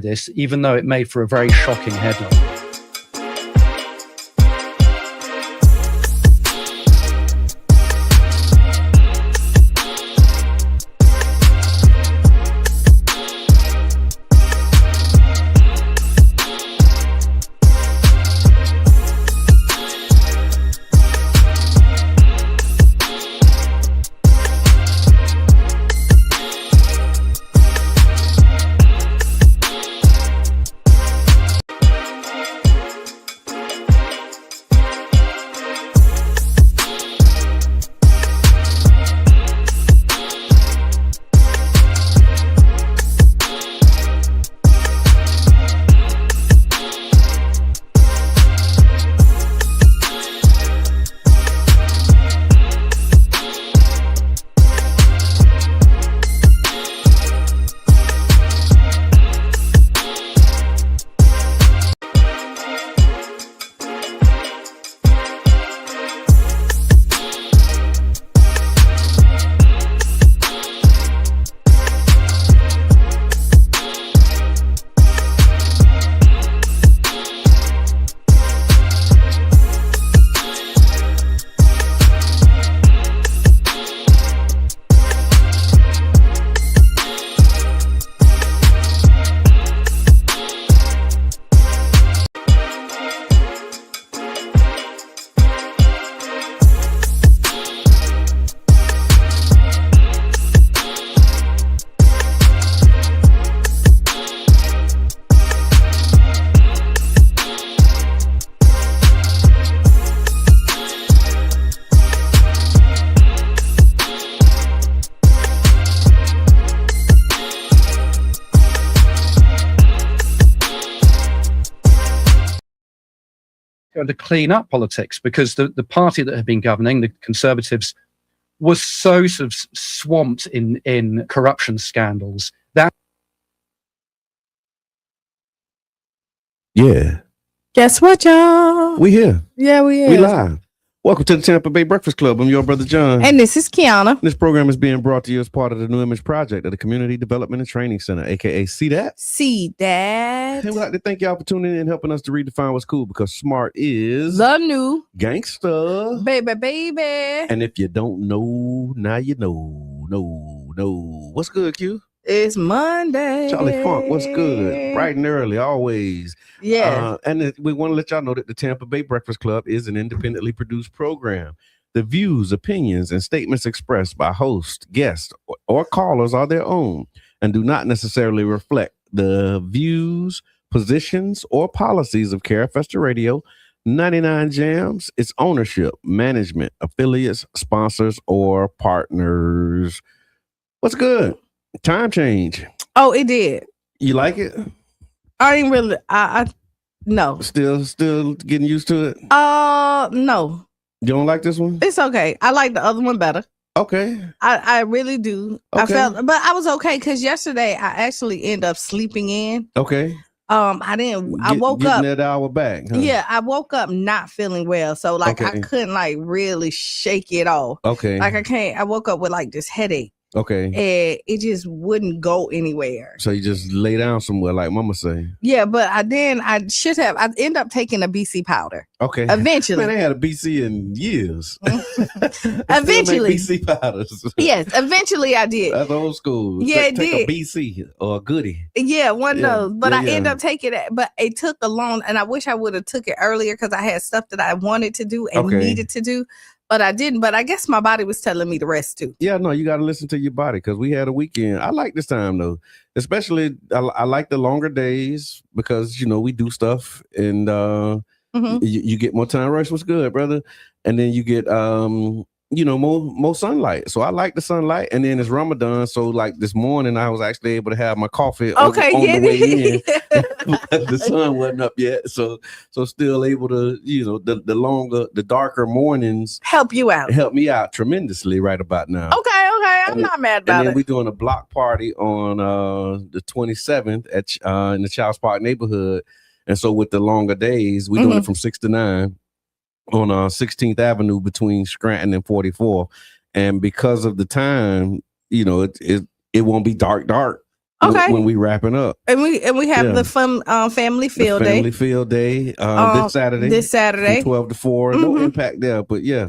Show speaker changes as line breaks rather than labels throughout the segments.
this, even though it made for a very shocking headline. To clean up politics, because the party that had been governing, the Conservatives, was so sort of swamped in corruption scandals that
guess what, y'all?
We here.
Yeah, we here.
We live. Welcome to the Tampa Bay Breakfast Club. I'm your brother John.
And this is Qiana.
This program is being brought to you as part of the New Image Project of the Community Development and Training Center, aka See That.
See that.
And we'd like to thank y'all for tuning in and helping us to redefine what's cool, because smart is
the new
gangster.
Baby.
And if you don't know, now you know. No. What's good, Q?
It's Monday.
Charlie Funk, what's good? Bright and early, always.
Yeah.
And we want to let y'all know that the Tampa Bay Breakfast Club is an independently produced program. The views, opinions, and statements expressed by hosts, guests, or callers are their own and do not necessarily reflect the views, positions, or policies of Carefester Radio, 99 Jams, its ownership, management, affiliates, sponsors, or partners. What's good? Time change.
Oh, it did.
You like it?
I didn't really. I no.
Still getting used to it.
No.
You don't like this one?
It's okay. I like the other one better.
Okay.
I really do.
Okay.
I felt, but I was okay because yesterday I actually ended up sleeping in.
Okay.
I woke up
that hour back. Huh?
Yeah, I woke up not feeling well, so like
Okay.
I couldn't like really shake it off.
Okay.
Like I woke up with like this headache.
Okay.
And it just wouldn't go anywhere.
So you just lay down somewhere, like Mama say.
Yeah, but I end up taking a BC powder.
Okay.
Eventually.
Man, they had a BC in years.
Eventually.
BC powders.
Yes, eventually I did.
That's old school.
Yeah,
Take
it
a BC or a goodie.
Yeah, one of those. But
Yeah,
I ended up taking it. But it took a long, and I wish I would have took it earlier because I had stuff that I wanted to do and needed to do. But I didn't. But I guess my body was telling me to rest too.
Yeah, no, you got to listen to your body, because we had a weekend. I like this time though, especially I like the longer days because we do stuff and you get more time. Rush was good, brother, and then you get more sunlight. So I like the sunlight, and then it's Ramadan. So like this morning, I was actually able to have my coffee on the way in. The sun wasn't up yet, so still able to, the darker mornings
help
me out tremendously right about now.
Okay, I'm not mad about it.
And then we're doing a block party on the 27th in the Childs Park neighborhood, and so with the longer days, we're doing it from 6 to 9 on 16th Avenue between Scranton and 44th, and because of the time, it won't be dark.
Okay.
when we wrapping up.
And we have the fun family field day.
Family field day this Saturday. From 12 to 4. No impact there, but yeah.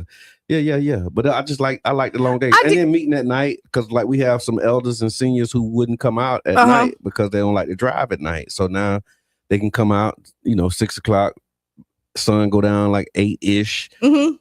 But I like the long days. Then meeting at night, because like we have some elders and seniors who wouldn't come out at night because they don't like to drive at night. So now they can come out, 6 o'clock. Sun go down like 8-ish.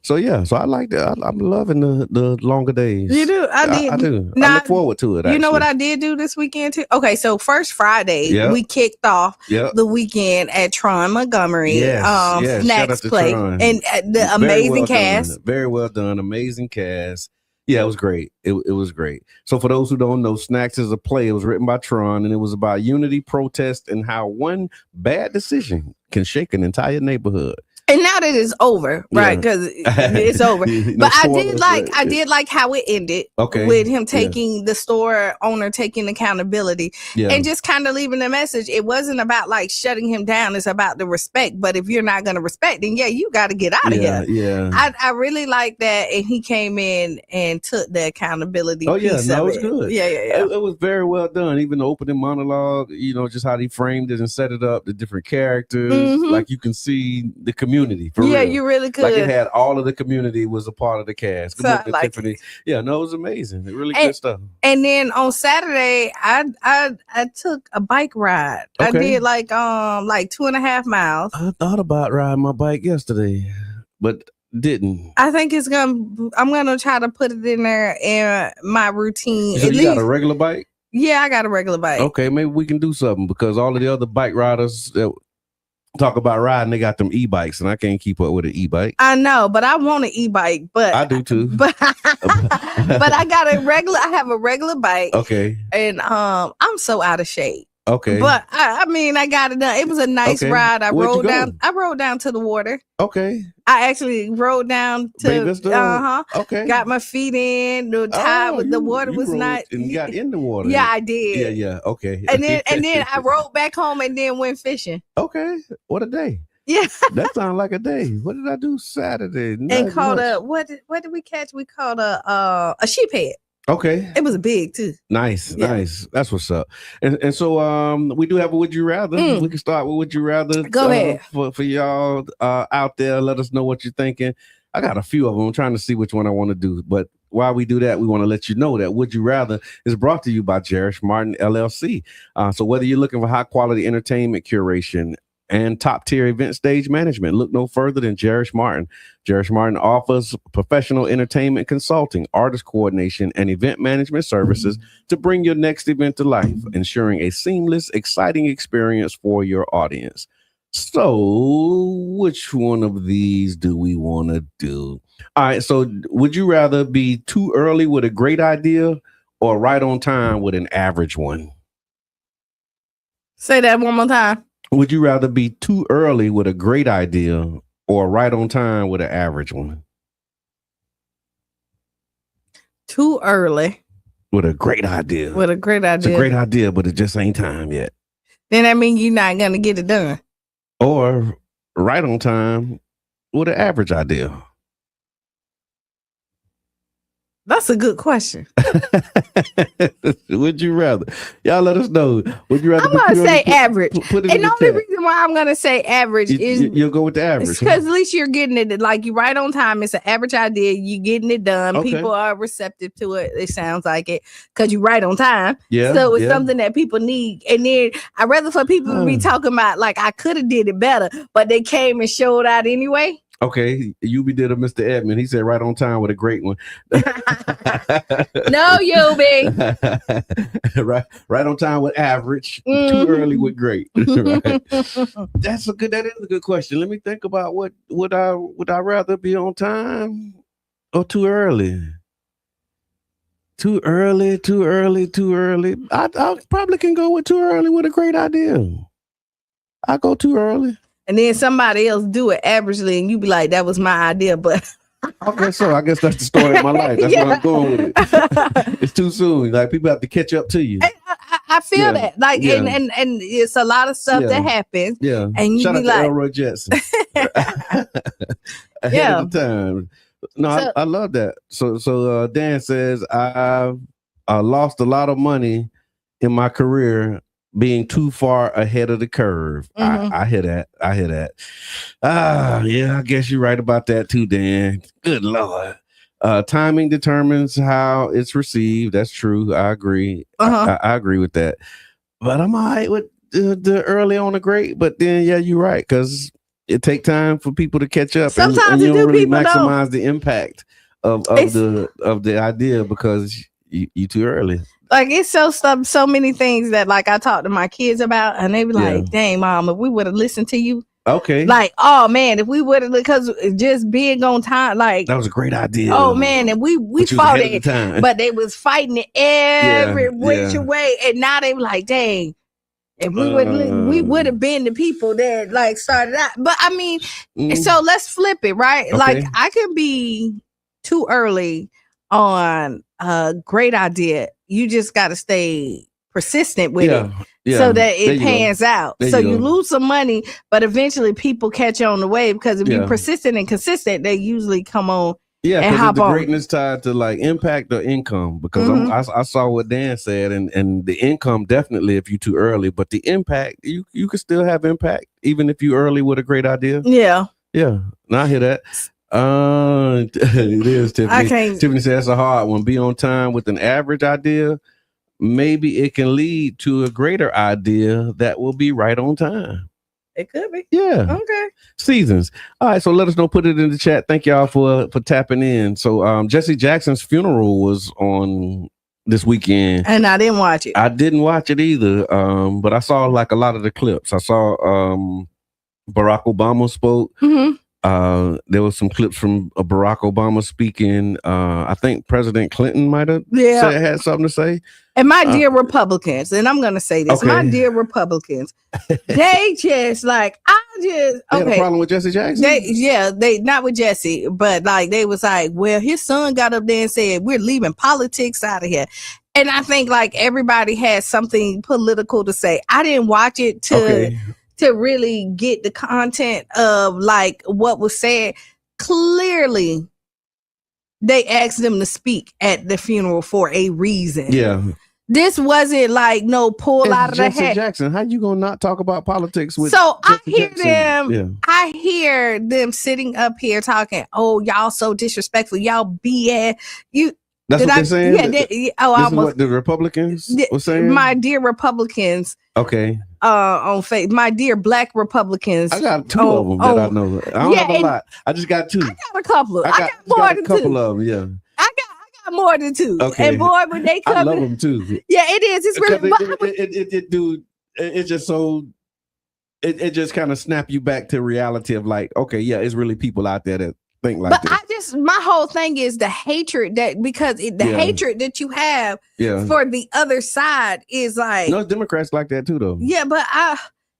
So I like that. I'm loving the longer days.
You do? I
do. Now, I look forward to it.
You know what I did do this weekend too? Okay, so first Friday we kicked off the weekend at Tron Montgomery Snacks Play, and the amazing cast.
Very well done, amazing cast. Yeah, it was great. It was great. So for those who don't know, Snacks is a play. It was written by Tron, and it was about unity, protest, and how one bad decision can shake an entire neighborhood.
And now that it's over, right? Because it's over. But I did like how it ended. With him taking the store owner taking accountability and just kind of leaving the message. It wasn't about like shutting him down. It's about the respect. But if you're not going to respect, then you got to get out of here. Yeah. I really like that, and he came in and took the accountability. Oh yeah, that was good. Yeah.
It was very well done. Even the opening monologue, just how he framed it and set it up, the different characters, like you can see the community. For real.
You really could.
Like it had all of the community was a part of the cast. Good morning, Tiffany. It. Yeah, no, it was amazing. Really good stuff.
And then on Saturday, I took a bike ride. I did like 2.5 miles.
I thought about riding my bike yesterday, but didn't.
I think I'm gonna try to put it in there in my routine.
So you got a regular bike?
Yeah, I got a regular bike.
Okay, maybe we can do something because all of the other bike riders talk about riding, they got them e-bikes, and I can't keep up with an e-bike.
I know, but I want an e-bike. But
I do too.
But I got I have a regular bike.
Okay.
And I'm so out of shape.
Okay.
But I got it done. It was a nice ride. I rode down to the water.
Okay.
I actually rode down to
Okay.
Got my feet in. The water was not.
And you got in the water.
Yeah, I did.
Yeah. Okay.
And then I rode back home and then went fishing.
Okay. What a day.
Yeah.
That sounds like a day. What did I do Saturday?
And caught what did we catch? We caught a sheephead.
Okay.
It was big too.
Nice. That's what's up. And so we do have a Would You Rather. We can start with Would You Rather.
Go ahead.
For y'all out there, let us know what you're thinking. I got a few of them. I'm trying to see which one I want to do. But while we do that, we want to let you know that Would You Rather is brought to you by Jerish Martin LLC. So whether you're looking for high quality entertainment curation and top-tier event stage management, look no further than Jerish Martin. Jerish Martin offers professional entertainment consulting, artist coordination, and event management services to bring your next event to life, ensuring a seamless, exciting experience for your audience. So, which one of these do we want to do? All right, so would you rather be too early with a great idea or right on time with an average one?
Say that one more time.
Would you rather be too early with a great idea or right on time with an average one?
Too early.
With a great idea.
With a great idea.
It's a great idea, but it just ain't time yet.
Then that means you're not going to get it done.
Or right on time with an average idea.
That's a good question.
Would you rather? Y'all let us know. Would you rather?
I'm going to say average. And the only reason why I'm going to say average is
you'll go with the average.
Because at least you're getting it. Like you right on time. It's an average idea. You getting it done. Okay. People are receptive to it. It sounds like it because you right on time.
Yeah.
So it's something that people need. And then I'd rather for people to be talking about like I could have did it better, but they came and showed out anyway.
Okay, Yubi did a Mr. Edmund. He said right on time with a great one.
No, Yubi.
right on time with average. Too early with great. Right. That is a good question. Let me think about what would I rather be on time or too early? Too early. I probably can go with too early with a great idea. I go too early.
And then somebody else do it averagely, and you be like, "That was my idea," but
okay, so I guess that's the story of my life. That's where I'm going with it. It's too soon. Like people have to catch up to you.
I feel that. Like, and it's a lot of stuff that happens.
Yeah,
and you
shout
be
out
like,
to Elroy Jetson. Ahead of the time. No, I love that. So Dan says I lost a lot of money in my career being too far ahead of the curve. I hear that. Yeah, I guess you're right about that too, Dan. Good Lord. Timing determines how it's received. That's true. I agree. I agree with that. But I'm all right with the early on the great. But then, yeah, you're right, because it take time for people to catch up.
Sometimes
and you don't really
people
maximize the impact of the idea because you too early.
Like, it's so many things that, like, I talk to my kids about, and they be like, dang, Mom, if we would have listened to you.
Okay.
Like, oh, man, if we would have, because just being on time, like.
That was a great idea.
Oh, man, and we fought it, but they was fighting it every which way, and now they were like, dang, if we would have been the people that, like, started out. But, I mean, so let's flip it, right? Okay. Like, I can be too early on a great idea. You just got to stay persistent with it so that it pans out. So you lose some money, but eventually people catch on the way, because if you're persistent and consistent, they usually come on. Yeah, because the greatness
tied to like impact or income. Because I saw what Dan said, and the income definitely if you're too early, but the impact, you can still have impact even if you're early with a great idea.
Yeah.
Yeah. Now I hear that. It is, Tiffany. Tiffany says that's a hard one. Be on time with an average idea. Maybe it can lead to a greater idea that will be right on time.
It could be.
Yeah.
Okay.
Seasons. All right. So let us know. Put it in the chat. Thank y'all for tapping in. So Jesse Jackson's funeral was on this weekend,
and I didn't watch it.
I didn't watch it either. But I saw like a lot of the clips. I saw Barack Obama spoke. There was some clips from Barack Obama speaking. I think President Clinton might have had something to say.
And my dear Republicans, and I'm going to say this, my dear Republicans, they just like, they had
a problem with Jesse Jackson?
They not with Jesse, but like they was like, well, his son got up there and said, we're leaving politics out of here. And I think like everybody has something political to say. I didn't watch it to really get the content of like what was said. Clearly, they asked them to speak at the funeral for a reason.
Yeah.
This wasn't like no pull out of the hat.
Jackson, how you gonna not talk about politics with?
So I hear them. Yeah. I hear them sitting up here talking. Oh, y'all so disrespectful. Y'all BS.
That's what they're saying.
Yeah. This is
what the Republicans were saying.
My dear Republicans.
Okay.
On Facebook, my dear Black Republicans.
I got two of them that I know. I don't have a lot. I just got two.
I got a couple. I got more than two. A couple
of them. Yeah.
I got more than two. Okay. And boy, when they come,
I love them too.
Yeah, it is. It's really.
It's just so. It just kind of snap you back to reality of like, okay, yeah, it's really people out there that think like that.
My whole thing is the hatred that hatred that you have for the other side is like.
No, Democrats like that too, though.
Yeah, but I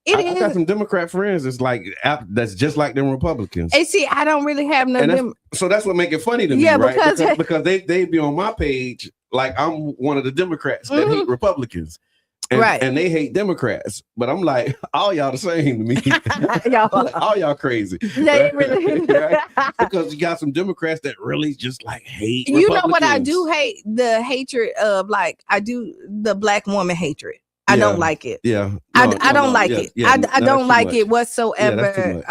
got some Democrat friends. It's like that's just like them Republicans.
And see, I don't really have no.
So that's what make it funny to me, right? Because they be on my page like I'm one of the Democrats that hate Republicans. And they hate Democrats, but I'm like, all y'all the same to me. all y'all crazy.
They really
right? Because you got some Democrats that really just like hate.
You know what I do hate? The hatred of like I do the Black woman hatred. I don't like it.
Yeah,
I don't like it. I don't like it whatsoever.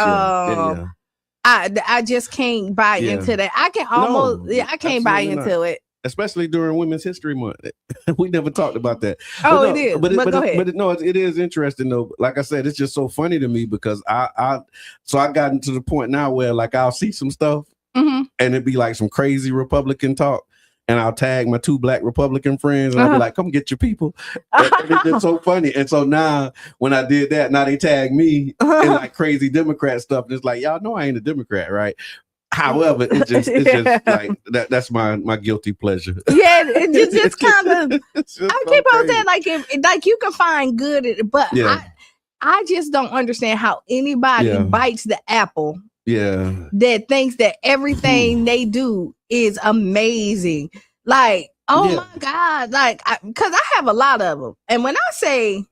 I just can't buy into that. I can almost I can't buy into it.
Especially during Women's History Month. We never talked about that.
It is. But go ahead.
It is interesting though. Like I said, it's just so funny to me because I gotten to the point now where like I'll see some stuff and it'd be like some crazy Republican talk. And I'll tag my two Black Republican friends and I'll be like, come get your people. And it's just so funny. And so now when I did that, now they tag me in like crazy Democrat stuff. And it's like, y'all know I ain't a Democrat, right? However, it's just like that's my guilty pleasure.
Yeah, it's just kind of. I keep on saying like you can find good, but I just don't understand how anybody bites the apple.
Yeah,
that thinks that everything they do is amazing. Like, my God, like because I have a lot of them, and when I say.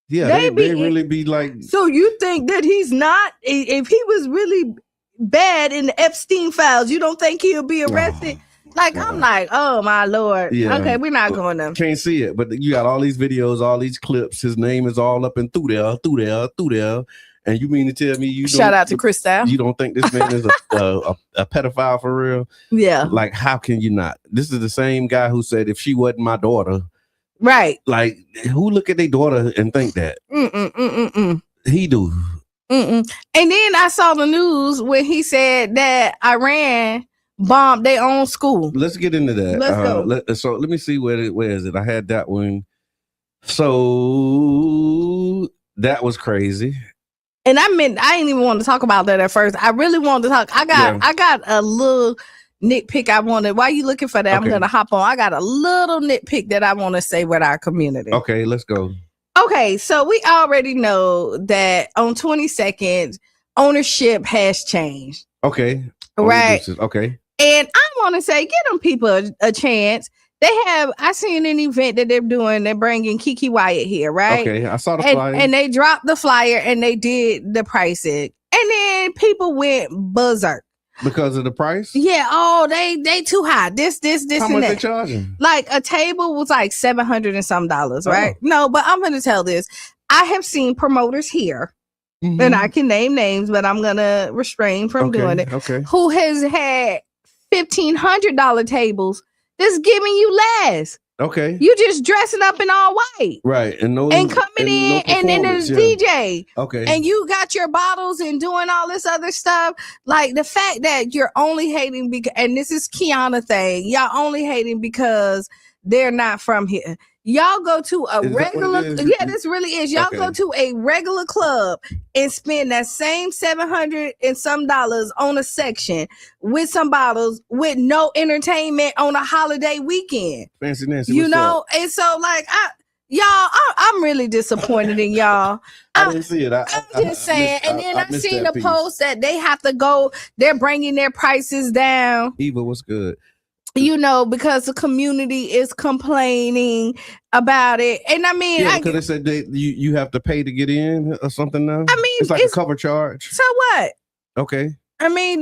Yeah, they really be like.
So you think that he's not? If he was really bad in the Epstein files, you don't think he'll be arrested? Like, I'm like, oh my Lord. Yeah. Okay, we're not going to.
Can't see it, but you got all these videos, all these clips. His name is all up and through there. And you mean to tell me you
shout out to Crystal?
You don't think this man is a pedophile for real?
Yeah.
Like, how can you not? This is the same guy who said, if she wasn't my daughter.
Right.
Like, who look at their daughter and think that? He do.
And then I saw the news when he said that Iran bombed their own school.
Let's get into that.
Let's go.
So let me see where is it? I had that one. So that was crazy.
And I didn't even want to talk about that at first. I really wanted to talk. I got a little nitpick I wanted. While you looking for that, okay. I'm gonna hop on. I got a little nitpick that I want to say with our community.
Okay, let's go.
Okay, so we already know that on 22nd, ownership has changed.
Okay.
Right.
Okay.
And I want to say, give them people a chance. I seen an event that they're doing. They're bringing Kiki Wyatt here, right?
Okay, I saw the flyer.
And they dropped the flyer and they did the pricing. And then people went berserk.
Because of the price?
Yeah. Oh, they too high. This,
How
and
much
that.
they charging?
Like a table was like $700 and some, right? No, but I'm going to tell this. I have seen promoters here, and I can name names, but I'm going to refrain from doing it.
Okay.
Who has had $1,500 tables that's giving you less.
Okay.
You just dressing up in all white.
Right. And
coming in, and then there's DJ.
Okay.
And you got your bottles and doing all this other stuff. Like the fact that you're only hating because, and this is Qiana thing, y'all only hating because they're not from here. Y'all go to a regular, this really is. Y'all go to a regular club and spend that same $700 and some on a section with some bottles with no entertainment on a holiday weekend.
Fancy Nancy,
you know, up? And so like I'm really disappointed in y'all.
I didn't see it. I'm
just saying. And then I seen a post that they have to go. They're bringing their prices down.
Eva, what's good?
You know, because the community is complaining about it. And I mean,
because they said you have to pay to get in or something now.
I mean,
it's like a cover charge.
So what?
Okay.
I mean,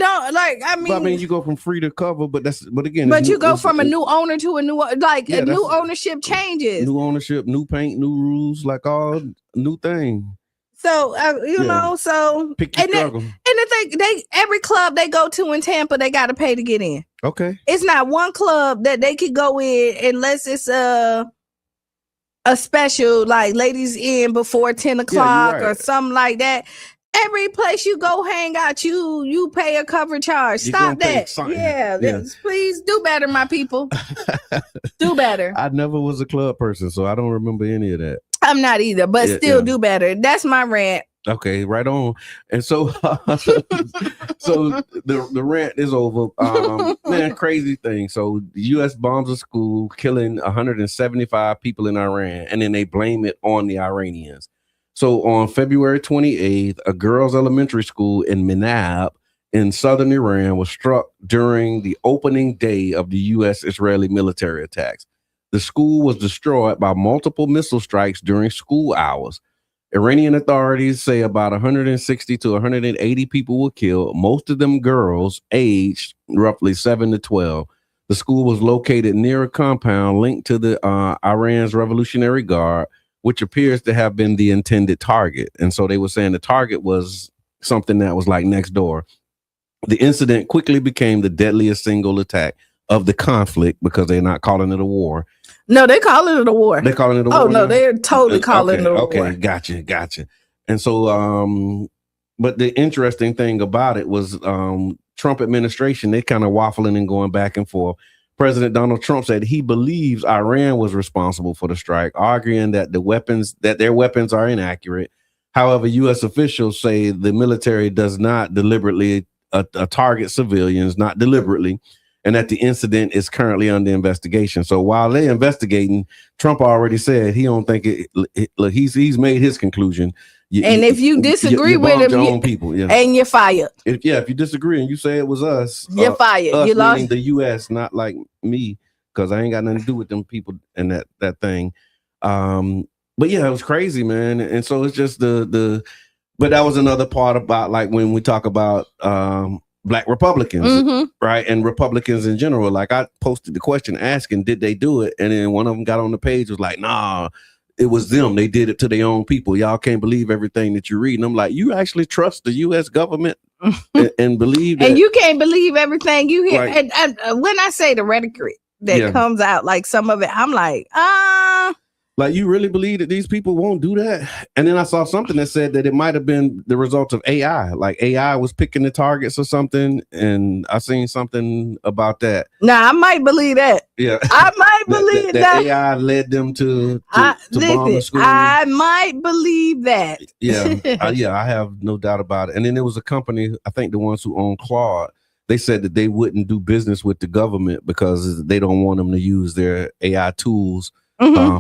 you go from free to cover, but again.
But you go from a new owner to a new, new ownership changes.
New ownership, new paint, new rules, like all new thing.
So you know, so
pick your struggle.
And the thing, every club they go to in Tampa, they got to pay to get in.
Okay.
It's not one club that they could go in unless it's a special, like ladies in before 10 o'clock or something like that. Every place you go hang out, you pay a cover charge. Stop that. Yeah. Please do better, my people. Do better.
I never was a club person, so I don't remember any of that.
I'm not either, but still do better. That's my rant.
Okay, right on. And so so the rant is over. Man, crazy thing. So the US bombs a school, killing 175 people in Iran, and then they blame it on the Iranians. So on February 28th, a girls' elementary school in Minab in southern Iran was struck during the opening day of the US-Israeli military attacks. The school was destroyed by multiple missile strikes during school hours. Iranian authorities say about 160 to 180 people were killed, most of them girls aged roughly 7 to 12. The school was located near a compound linked to the Iran's Revolutionary Guard, which appears to have been the intended target. And so they were saying the target was something that was like next door. The incident quickly became the deadliest single attack of the conflict because they're not calling it a war.
No, they're calling it a war.
They're calling it a war.
Oh, no, they're totally calling it a war.
Okay, gotcha. And so, but the interesting thing about it was Trump administration, they kind of waffling and going back and forth. President Donald Trump said he believes Iran was responsible for the strike, arguing that their weapons are inaccurate. However, U.S. officials say the military does not deliberately target civilians, not deliberately, and that the incident is currently under investigation. So while they're investigating, Trump already said he don't think look, he's made his conclusion.
If you disagree with him,
your own people,
and you're fired.
If you disagree and you say it was us,
you're fired.
Us
you lost
the U.S., not like me, because I ain't got nothing to do with them people and that thing. But yeah, it was crazy, man. And so it's just but that was another part about like when we talk about Black Republicans, right? And Republicans in general. Like I posted the question asking, did they do it? And then one of them got on the page was like, nah, it was them. They did it to their own people. Y'all can't believe everything that you read. And I'm like, you actually trust the U.S. government and believe that?
And you can't believe everything you hear. Right. And when I say the rhetoric that comes out, like some of it, I'm like,
Like, you really believe that these people won't do that? And then I saw something that said that it might have been the result of AI. Like AI was picking the targets or something. And I seen something about that.
Nah, I might believe that.
Yeah.
I might believe that.
AI led them to bomb the school.
I might believe that.
Yeah. I have no doubt about it. And then there was a company, I think the ones who own Claude, they said that they wouldn't do business with the government because they don't want them to use their AI tools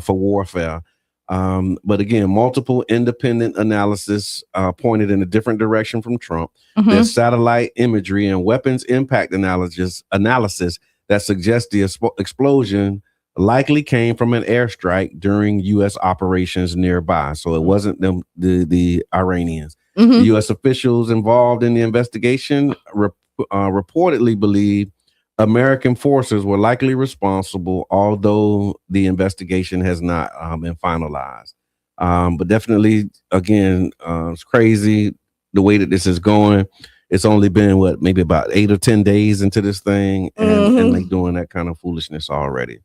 for warfare. But again, multiple independent analysis pointed in a different direction from Trump. There's satellite imagery and weapons impact analysis that suggests the explosion likely came from an airstrike during U.S. operations nearby. So it wasn't the Iranians. The U.S. officials involved in the investigation reportedly believe American forces were likely responsible, although the investigation has not been finalized. But definitely, again, it's crazy the way that this is going. It's only been, maybe about 8 or 10 days into this thing, and they doing that kind of foolishness already.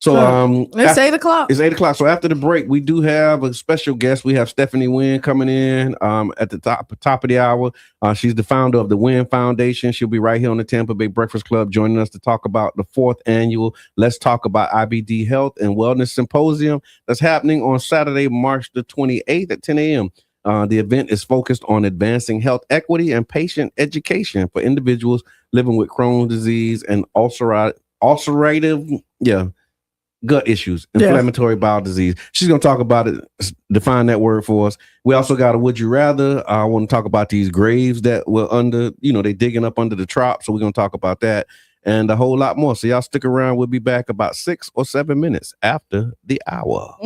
So
it's 8 o'clock.
It's 8 o'clock. So after the break, we do have a special guest. We have Stephanie Wynn coming in at the top of the hour. She's the founder of the Wynn Foundation. She'll be right here on the Tampa Bay Breakfast Club, joining us to talk about the 4th annual Let's Talk About IBD Health and Wellness Symposium that's happening on Saturday, March the 28th at 10 a.m. The event is focused on advancing health equity and patient education for individuals living with Crohn's disease and ulcerative gut issues, inflammatory bowel disease. She's going to talk about it, define that word for us. We also got a Would You Rather. I want to talk about these graves that were under, they digging up under the Trop. So we're going to talk about that and a whole lot more. So y'all stick around. We'll be back about 6 or 7 minutes after the hour.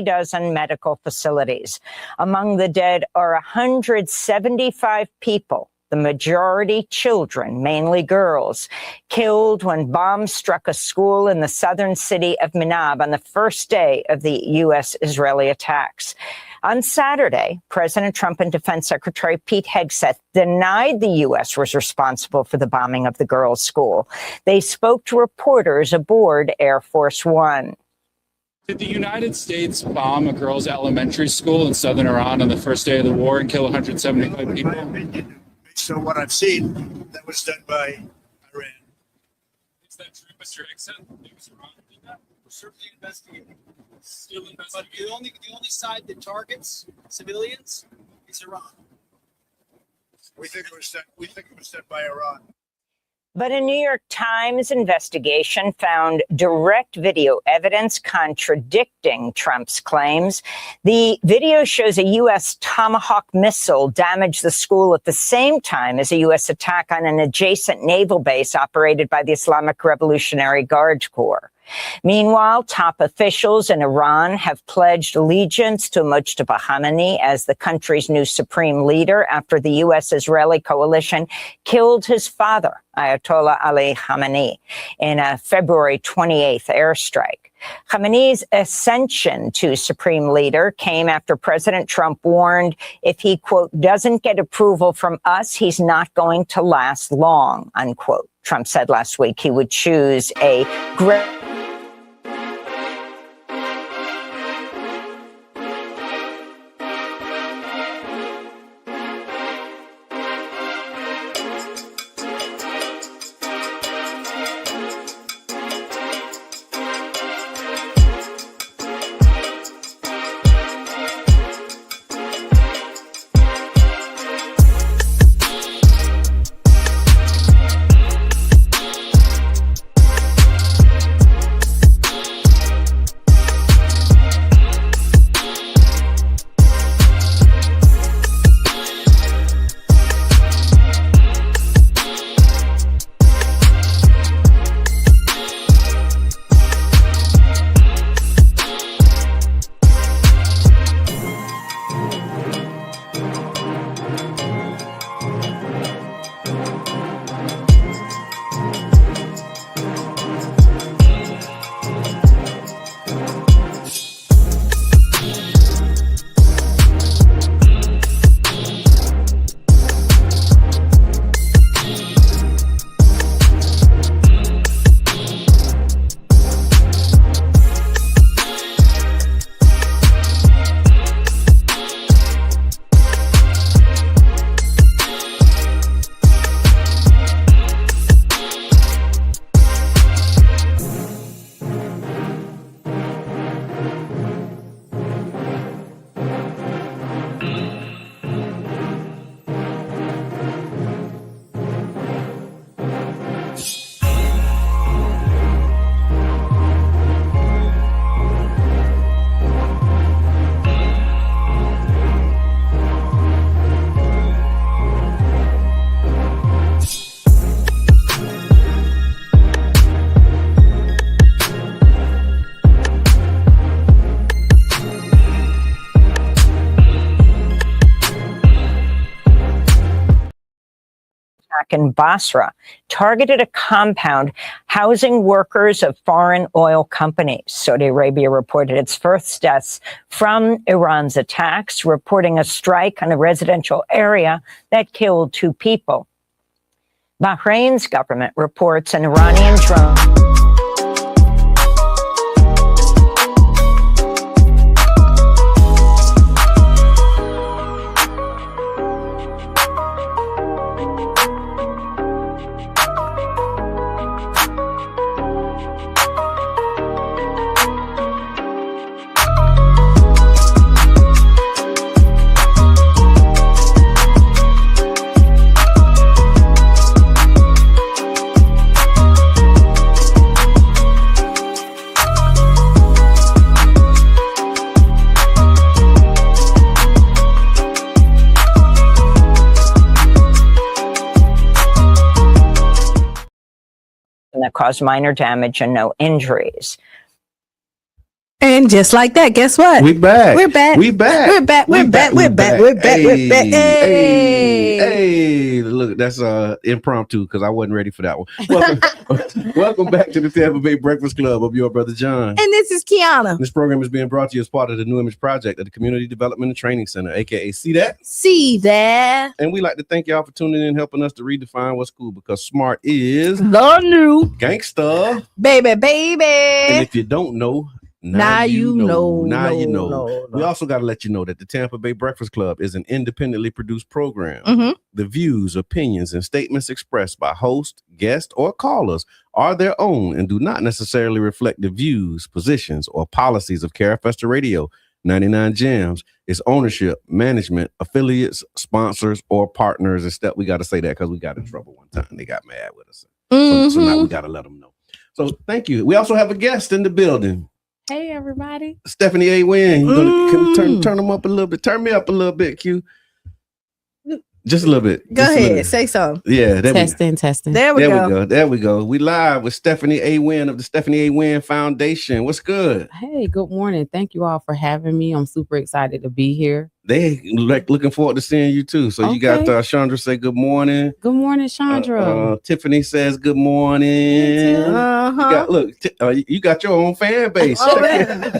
dozen medical facilities. Among the dead are 175 people, the majority children, mainly girls, killed when bombs struck a school in the southern city of Minab on the first day of the U.S.-Israeli attacks. On Saturday, President Trump and Defense Secretary Pete Hegseth denied the U.S. was responsible for the bombing of the girls' school. They spoke to reporters aboard Air Force One.
Did the United States bomb a girls' elementary school in southern Iran on the first day of the war and kill 175 people?
Based on what I've seen, that was done by Iran.
Is that true, Mr. Hegseth? It was Iran who did that?
We're certainly investigating.
Still investigating.
But the only side that targets civilians is Iran. We think it was done by Iran.
But a New York Times investigation found direct video evidence contradicting Trump's claims. The video shows a U.S. Tomahawk missile damaged the school at the same time as a U.S. attack on an adjacent naval base operated by the Islamic Revolutionary Guard Corps. Meanwhile, top officials in Iran have pledged allegiance to Mujtaba Khamenei as the country's new supreme leader after the U.S.-Israeli coalition killed his father, Ayatollah Ali Khamenei, in a February 28th airstrike. Khamenei's ascension to supreme leader came after President Trump warned if he, quote, doesn't get approval from us, he's not going to last long, unquote. Trump said last week he would choose a great in Basra targeted a compound housing workers of foreign oil companies. Saudi Arabia reported its first deaths from Iran's attacks, reporting a strike on a residential area that killed 2 people. Bahrain's government reports an Iranian drone that caused minor damage and no injuries.
And just like that, guess what?
We back.
We're back.
We back.
We're back. We're back. We're back. We're back. We're back.
Hey, look, that's impromptu because I wasn't ready for that one. Welcome back to the Tampa Bay Breakfast Club of your brother John.
And this is Qiana.
This program is being brought to you as part of the New Image Project at the Community Development and Training Center, aka See That?
See That.
And we like to thank y'all for tuning in, helping us to redefine what's cool, because smart is
the new
gangsta.
Baby.
And if you don't know, now you know.
No.
We also got to let you know that the Tampa Bay Breakfast Club is an independently produced program. The views, opinions, and statements expressed by hosts, guests, or callers are their own and do not necessarily reflect the views, positions, or policies of Carafesta Radio, 99 Jams, its ownership, management, affiliates, sponsors, or partners. And we got to say that because we got in trouble one time. They got mad with us. So now we got to let them know. So thank you. We also have a guest in the building.
Hey, everybody.
Stephanie A. Wynn. Can we turn them up a little bit? Turn me up a little bit, Q. Just a little bit.
Go ahead. Say something.
Yeah.
Testing.
There we go.
There we go. We live with Stephanie A. Wynn of the Stephanie A. Wynn Foundation. What's good?
Hey, good morning. Thank you all for having me. I'm super excited to be here.
They looking forward to seeing you too. So you got Chandra say good morning.
Good morning, Chandra.
Tiffany says good morning. You got your own fan base.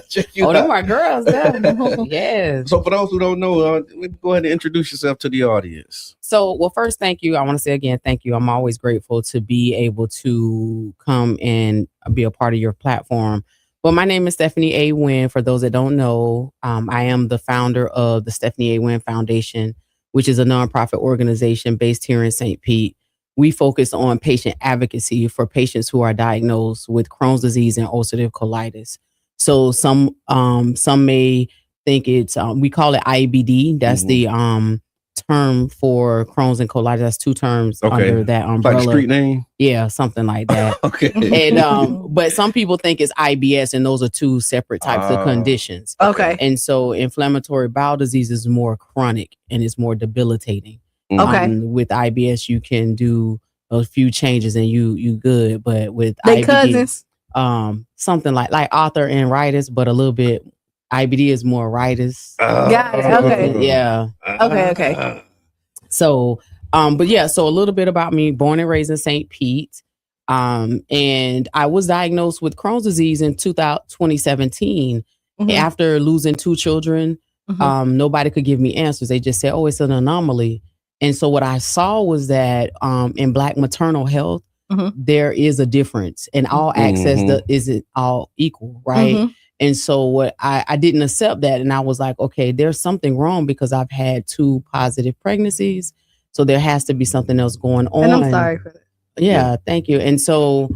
Check you out.
Them are girls. Yes.
So for those who don't know, go ahead and introduce yourself to the audience.
So, well, first, thank you. I want to say again, thank you. I'm always grateful to be able to come and be a part of your platform. Well, my name is Stephanie A. Wynn. For those that don't know, I am the founder of the Stephanie A. Wynn Foundation, which is a nonprofit organization based here in St. Pete. We focus on patient advocacy for patients who are diagnosed with Crohn's disease and ulcerative colitis. So some may think it's we call it IBD. That's the term for Crohn's and colitis. That's two terms under that umbrella.
Like street name?
Yeah, something like that.
Okay.
And but some people think it's IBS, and those are two separate types of conditions.
Okay.
And so inflammatory bowel disease is more chronic and it's more debilitating.
Okay.
With IBS, you can do a few changes and you good, but with
they
IBD,
cousins.
Something like arthritis, but a little bit. IBD is more ritis.
Got it. Okay.
Yeah.
Okay.
So, but yeah, so a little bit about me. Born and raised in St. Pete. And I was diagnosed with Crohn's disease in 2017 after losing two children. Nobody could give me answers. They just said, "Oh, it's an anomaly." And so what I saw was that in Black maternal health, there is a difference, and all access isn't all equal, right? And so what I didn't accept that. And I was like, okay, there's something wrong because I've had 2 positive pregnancies. So there has to be something else going on.
And I'm sorry for that.
Yeah, thank you. And so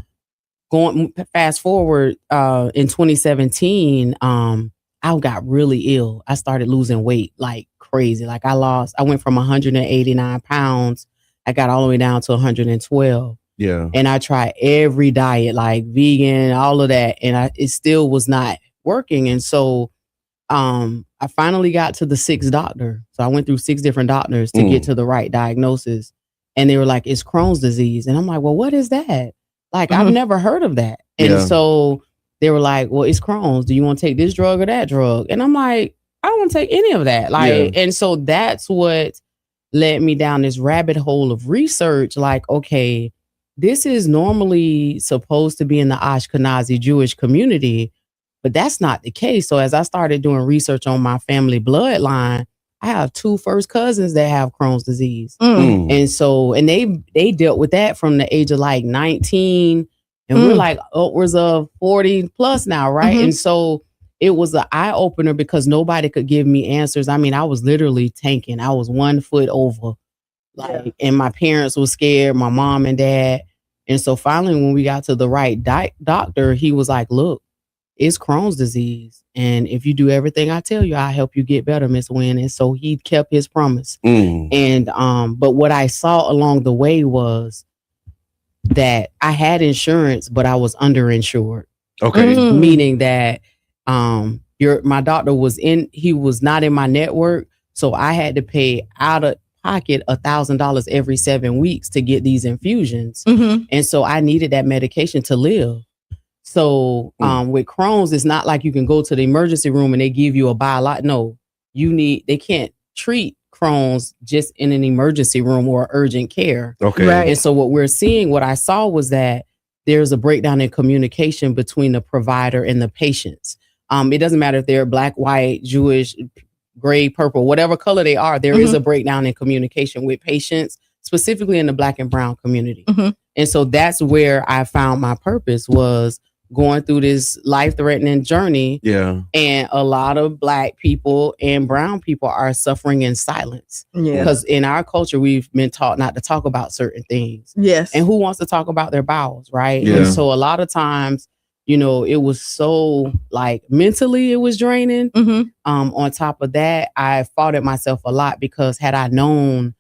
going fast forward in 2017, I got really ill. I started losing weight like crazy. Like I went from 189 pounds. I got all the way down to 112.
Yeah.
And I tried every diet, like vegan, all of that. And it still was not working. And so I finally got to the 6th doctor. So I went through 6 different doctors to get to the right diagnosis. And they were like, it's Crohn's disease. And I'm like, well, what is that? Like, I've never heard of that. And so they were like, well, it's Crohn's. Do you want to take this drug or that drug? And I'm like, I don't want to take any of that. Like, and so that's what led me down this rabbit hole of research. Like, okay, this is normally supposed to be in the Ashkenazi Jewish community, but that's not the case. So as I started doing research on my family bloodline, I have 2 first cousins that have Crohn's disease. And so, and they dealt with that from the age of like 19, and we're like upwards of 40 plus now, right? And so it was an eye opener because nobody could give me answers. I mean, I was literally tanking. I was 1 foot over. Like, and my parents were scared, my mom and dad. And so finally, when we got to the right doctor, he was like, look, it's Crohn's disease. And if you do everything I tell you, I'll help you get better, Miss Wynn. And so he kept his promise. And, but what I saw along the way was that I had insurance, but I was underinsured.
Okay.
Meaning that, my doctor he was not in my network. So I had to pay out of pocket $1,000 every 7 weeks to get these infusions. And so I needed that medication to live. So with Crohn's, it's not like you can go to the emergency room and they give you a biologic. No, they can't treat Crohn's just in an emergency room or urgent care.
Okay.
Right.
And so what I saw was that there's a breakdown in communication between the provider and the patients. It doesn't matter if they're black, white, Jewish, gray, purple, whatever color they are, there is a breakdown in communication with patients, specifically in the black and brown community. And so that's where I found my purpose, was going through this life-threatening journey.
Yeah.
And a lot of black people and brown people are suffering in silence.
Yeah.
Because in our culture, we've been taught not to talk about certain things.
Yes.
And who wants to talk about their bowels, right?
Yeah.
And so a lot of times, you know, it was so like mentally it was draining. On top of that, I fought at myself a lot, because had I known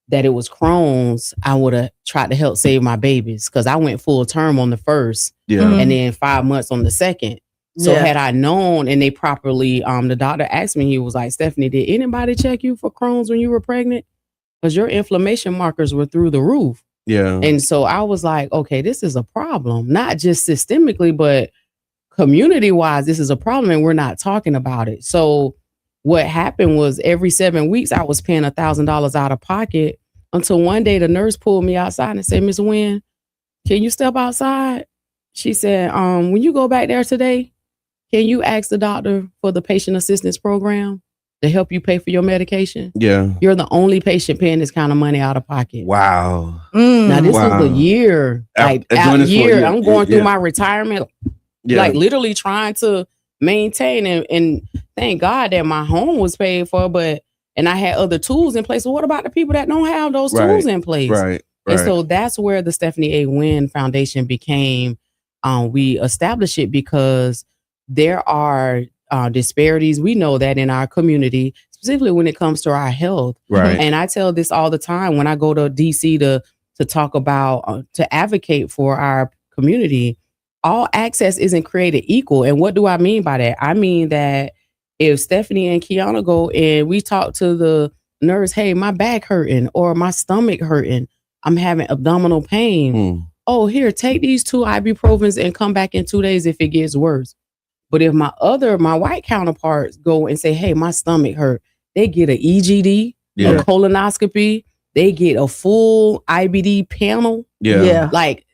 that it was Crohn's, I would have tried to help save my babies, because I went full term on the first and then 5 months on the second. So had I known, and they properly, the doctor asked me, he was like, Stephanie, did anybody check you for Crohn's when you were pregnant? Because your inflammation markers were through the roof.
Yeah.
And so I was like, okay, this is a problem, not just systemically, but community wise, this is a problem, and we're not talking about it. So what happened was every 7 weeks, I was paying $1,000 out of pocket, until one day the nurse pulled me outside and said, Miss Wynn, can you step outside? She said, when you go back there today, can you ask the doctor for the patient assistance program to help you pay for your medication?
Yeah.
You're the only patient paying this kind of money out of pocket.
Wow.
Now this was a year, like out year. I'm going through my retirement, like literally trying to maintain and thank God that my home was paid for, and I had other tools in place. So what about the people that don't have those tools in place?
Right.
And so that's where the Stephanie A. Wynn Foundation became. We established it because there are disparities. We know that in our community, specifically when it comes to our health.
Right.
And I tell this all the time when I go to DC to talk about, to advocate for our community. All access isn't created equal. And what do I mean by that? I mean that if Stephanie and Qiana go and we talk to the nurse, hey, my back hurting or my stomach hurting, I'm having abdominal pain. Oh, here, take these 2 ibuprofens and come back in 2 days if it gets worse. But if my white counterparts go and say, hey, my stomach hurt, they get an EGD, a colonoscopy, they get a full IBD panel. Like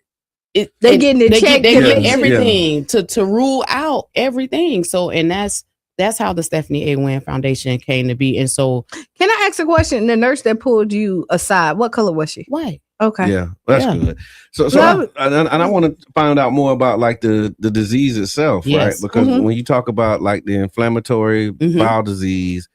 they get everything to rule out everything. So, and that's how the Stephanie A. Wynn Foundation came to be. And so,
can I ask a question? The nurse that pulled you aside, what color was she?
White.
Okay.
Yeah, that's good. So I want to find out more about like the disease itself, right? Because when you talk about like the inflammatory bowel disease,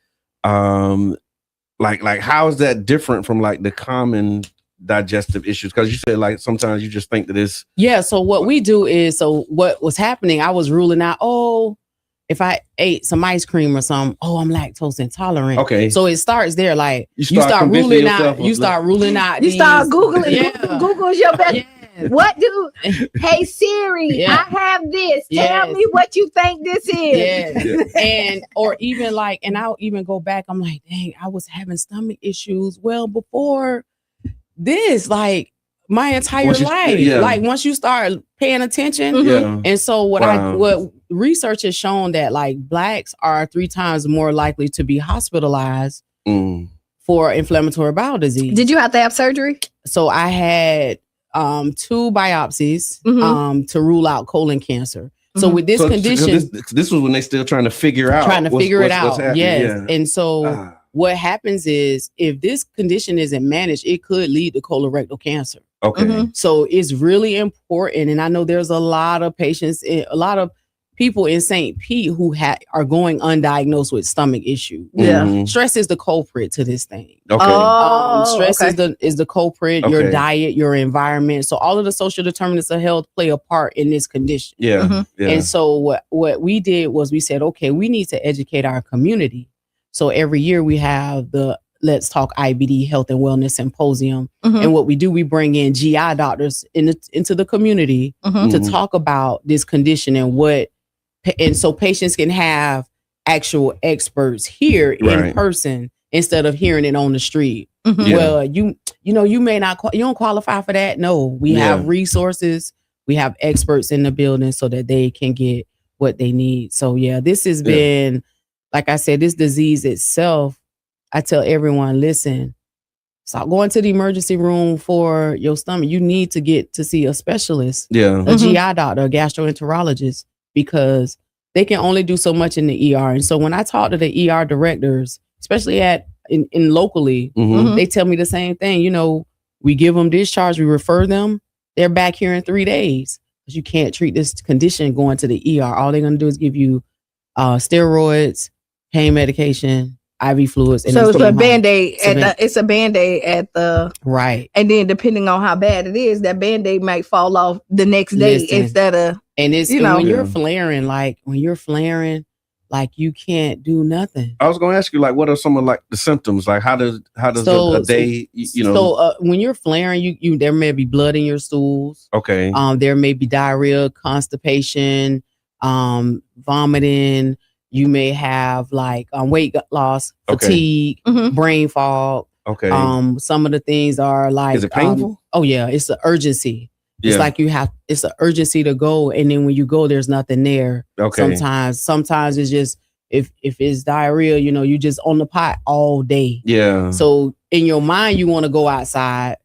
like how is that different from like the common digestive issues? Because you said like sometimes you just think that it's
so what we do is, so what was happening, I was ruling out, if I ate some ice cream or something, I'm lactose intolerant.
Okay.
So it starts there. Like you start ruling out. You start
Googling. Google's your best. What do? Hey Siri, I have this. Tell me what you think this is.
And or even like, and I'll even go back. I'm like, dang, I was having stomach issues well before this. Like my entire life. Like once you start paying attention. And so what research has shown that like Blacks are 3 times more likely to be hospitalized for inflammatory bowel disease.
Did you have to have surgery?
So I had 2 biopsies to rule out colon cancer. So with this condition,
this was when they still trying to figure out.
Yes. And so what happens is if this condition isn't managed, it could lead to colorectal cancer.
Okay.
So it's really important. And I know there's a lot of patients, a lot of people in St. Pete who are going undiagnosed with stomach issues. Stress is the culprit to this thing. Stress is the culprit, your diet, your environment. So all of the social determinants of health play a part in this condition. And so what we did was we said, okay, we need to educate our community. So every year we have the Let's Talk IBD Health and Wellness Symposium. And what we do, we bring in GI doctors into the community to talk about this condition and so patients can have actual experts here in person instead of hearing it on the street. Well, you may not, you don't qualify for that. No, we have resources. We have experts in the building so that they can get what they need. So this has been, like I said, this disease itself, I tell everyone, listen, stop going to the emergency room for your stomach. You need to get to see a specialist, a GI doctor, a gastroenterologist, because they can only do so much in the ER. And so when I talk to the ER directors, especially in locally, they tell me the same thing. You know, we give them discharge, we refer them. They're back here in 3 days. But you can't treat this condition going to the ER. All they're going to do is give you steroids, pain medication, IV fluids. And
so it's a Band-Aid it's a Band-Aid at the
right.
And then depending on how bad it is, that Band-Aid might fall off the next day instead of.
And it's when you're flaring, like you can't do nothing.
I was going to ask you, like, what are some of like the symptoms? Like, how does a day, you know?
So when you're flaring, you there may be blood in your stools.
Okay.
There may be diarrhea, constipation, vomiting. You may have like weight loss, fatigue, brain fog.
Okay.
Some of the things are like,
is it painful?
Oh yeah, it's an urgency. It's like it's an urgency to go. And then when you go, there's nothing there.
Okay.
Sometimes it's just, if it's diarrhea, you know, you just on the pot all day.
Yeah.
So in your mind, you want to go outside,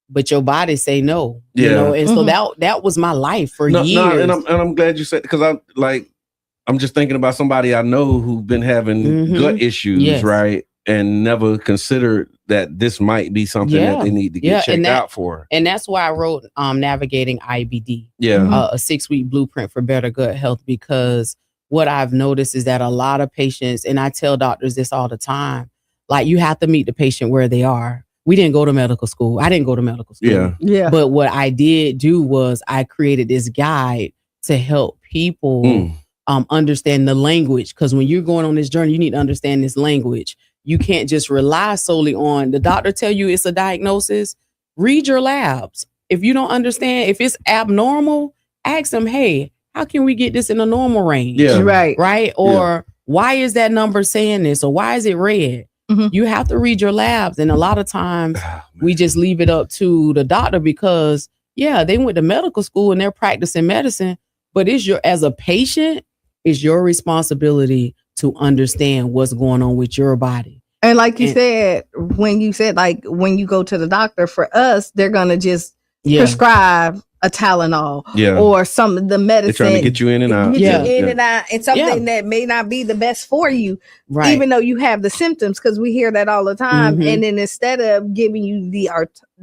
but your body say no.
Yeah.
You know? And so that was my life for years.
No, and I'm glad you said, because I'm just thinking about somebody I know who've been having gut issues, right? And never considered that this might be something that they need to get checked out for.
And that's why I wrote Navigating IBD, a 6-week blueprint for better gut health, because what I've noticed is that a lot of patients, and I tell doctors this all the time, like, you have to meet the patient where they are. We didn't go to medical school. I didn't go to medical school.
Yeah.
But what I did do was I created this guide to help people understand the language. Because when you're going on this journey, you need to understand this language. You can't just rely solely on the doctor tell you it's a diagnosis. Read your labs. If you don't understand, if it's abnormal, ask them, hey, how can we get this in a normal range?
Yeah.
Right. Or why is that number saying this? Or why is it red? You have to read your labs. And a lot of times we just leave it up to the doctor because, they went to medical school and they're practicing medicine. But as a patient, it's your responsibility to understand what's going on with your body.
And like you said, when you go to the doctor, for us, they're going to just prescribe a Tylenol or some of the medicine.
They're trying to get you in and out.
And something that may not be the best for you, even though you have the symptoms, because we hear that all the time. And then instead of giving you the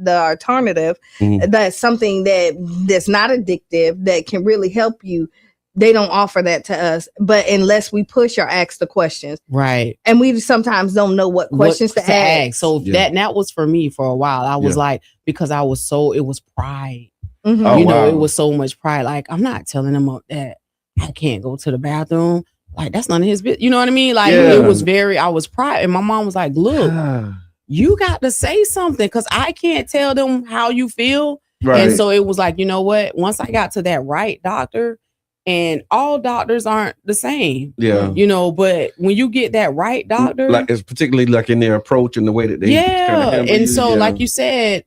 alternative, that's something that's not addictive, that can really help you, they don't offer that to us, but unless we push or ask the questions.
Right.
And we sometimes don't know what questions to ask.
So that was for me for a while. I was like, because it was pride.
Oh,
you know, it was so much pride. Like, I'm not telling them that I can't go to the bathroom. Like, that's none of his business. You know what I mean? Like, it was I was pride. And my mom was like, look, you got to say something, because I can't tell them how you feel. Right. And so it was like, you know what? Once I got to that right doctor, and all doctors aren't the same. Yeah. You know, but when you get that right doctor,
like, it's particularly like in their approach and the way that they
and so like you said,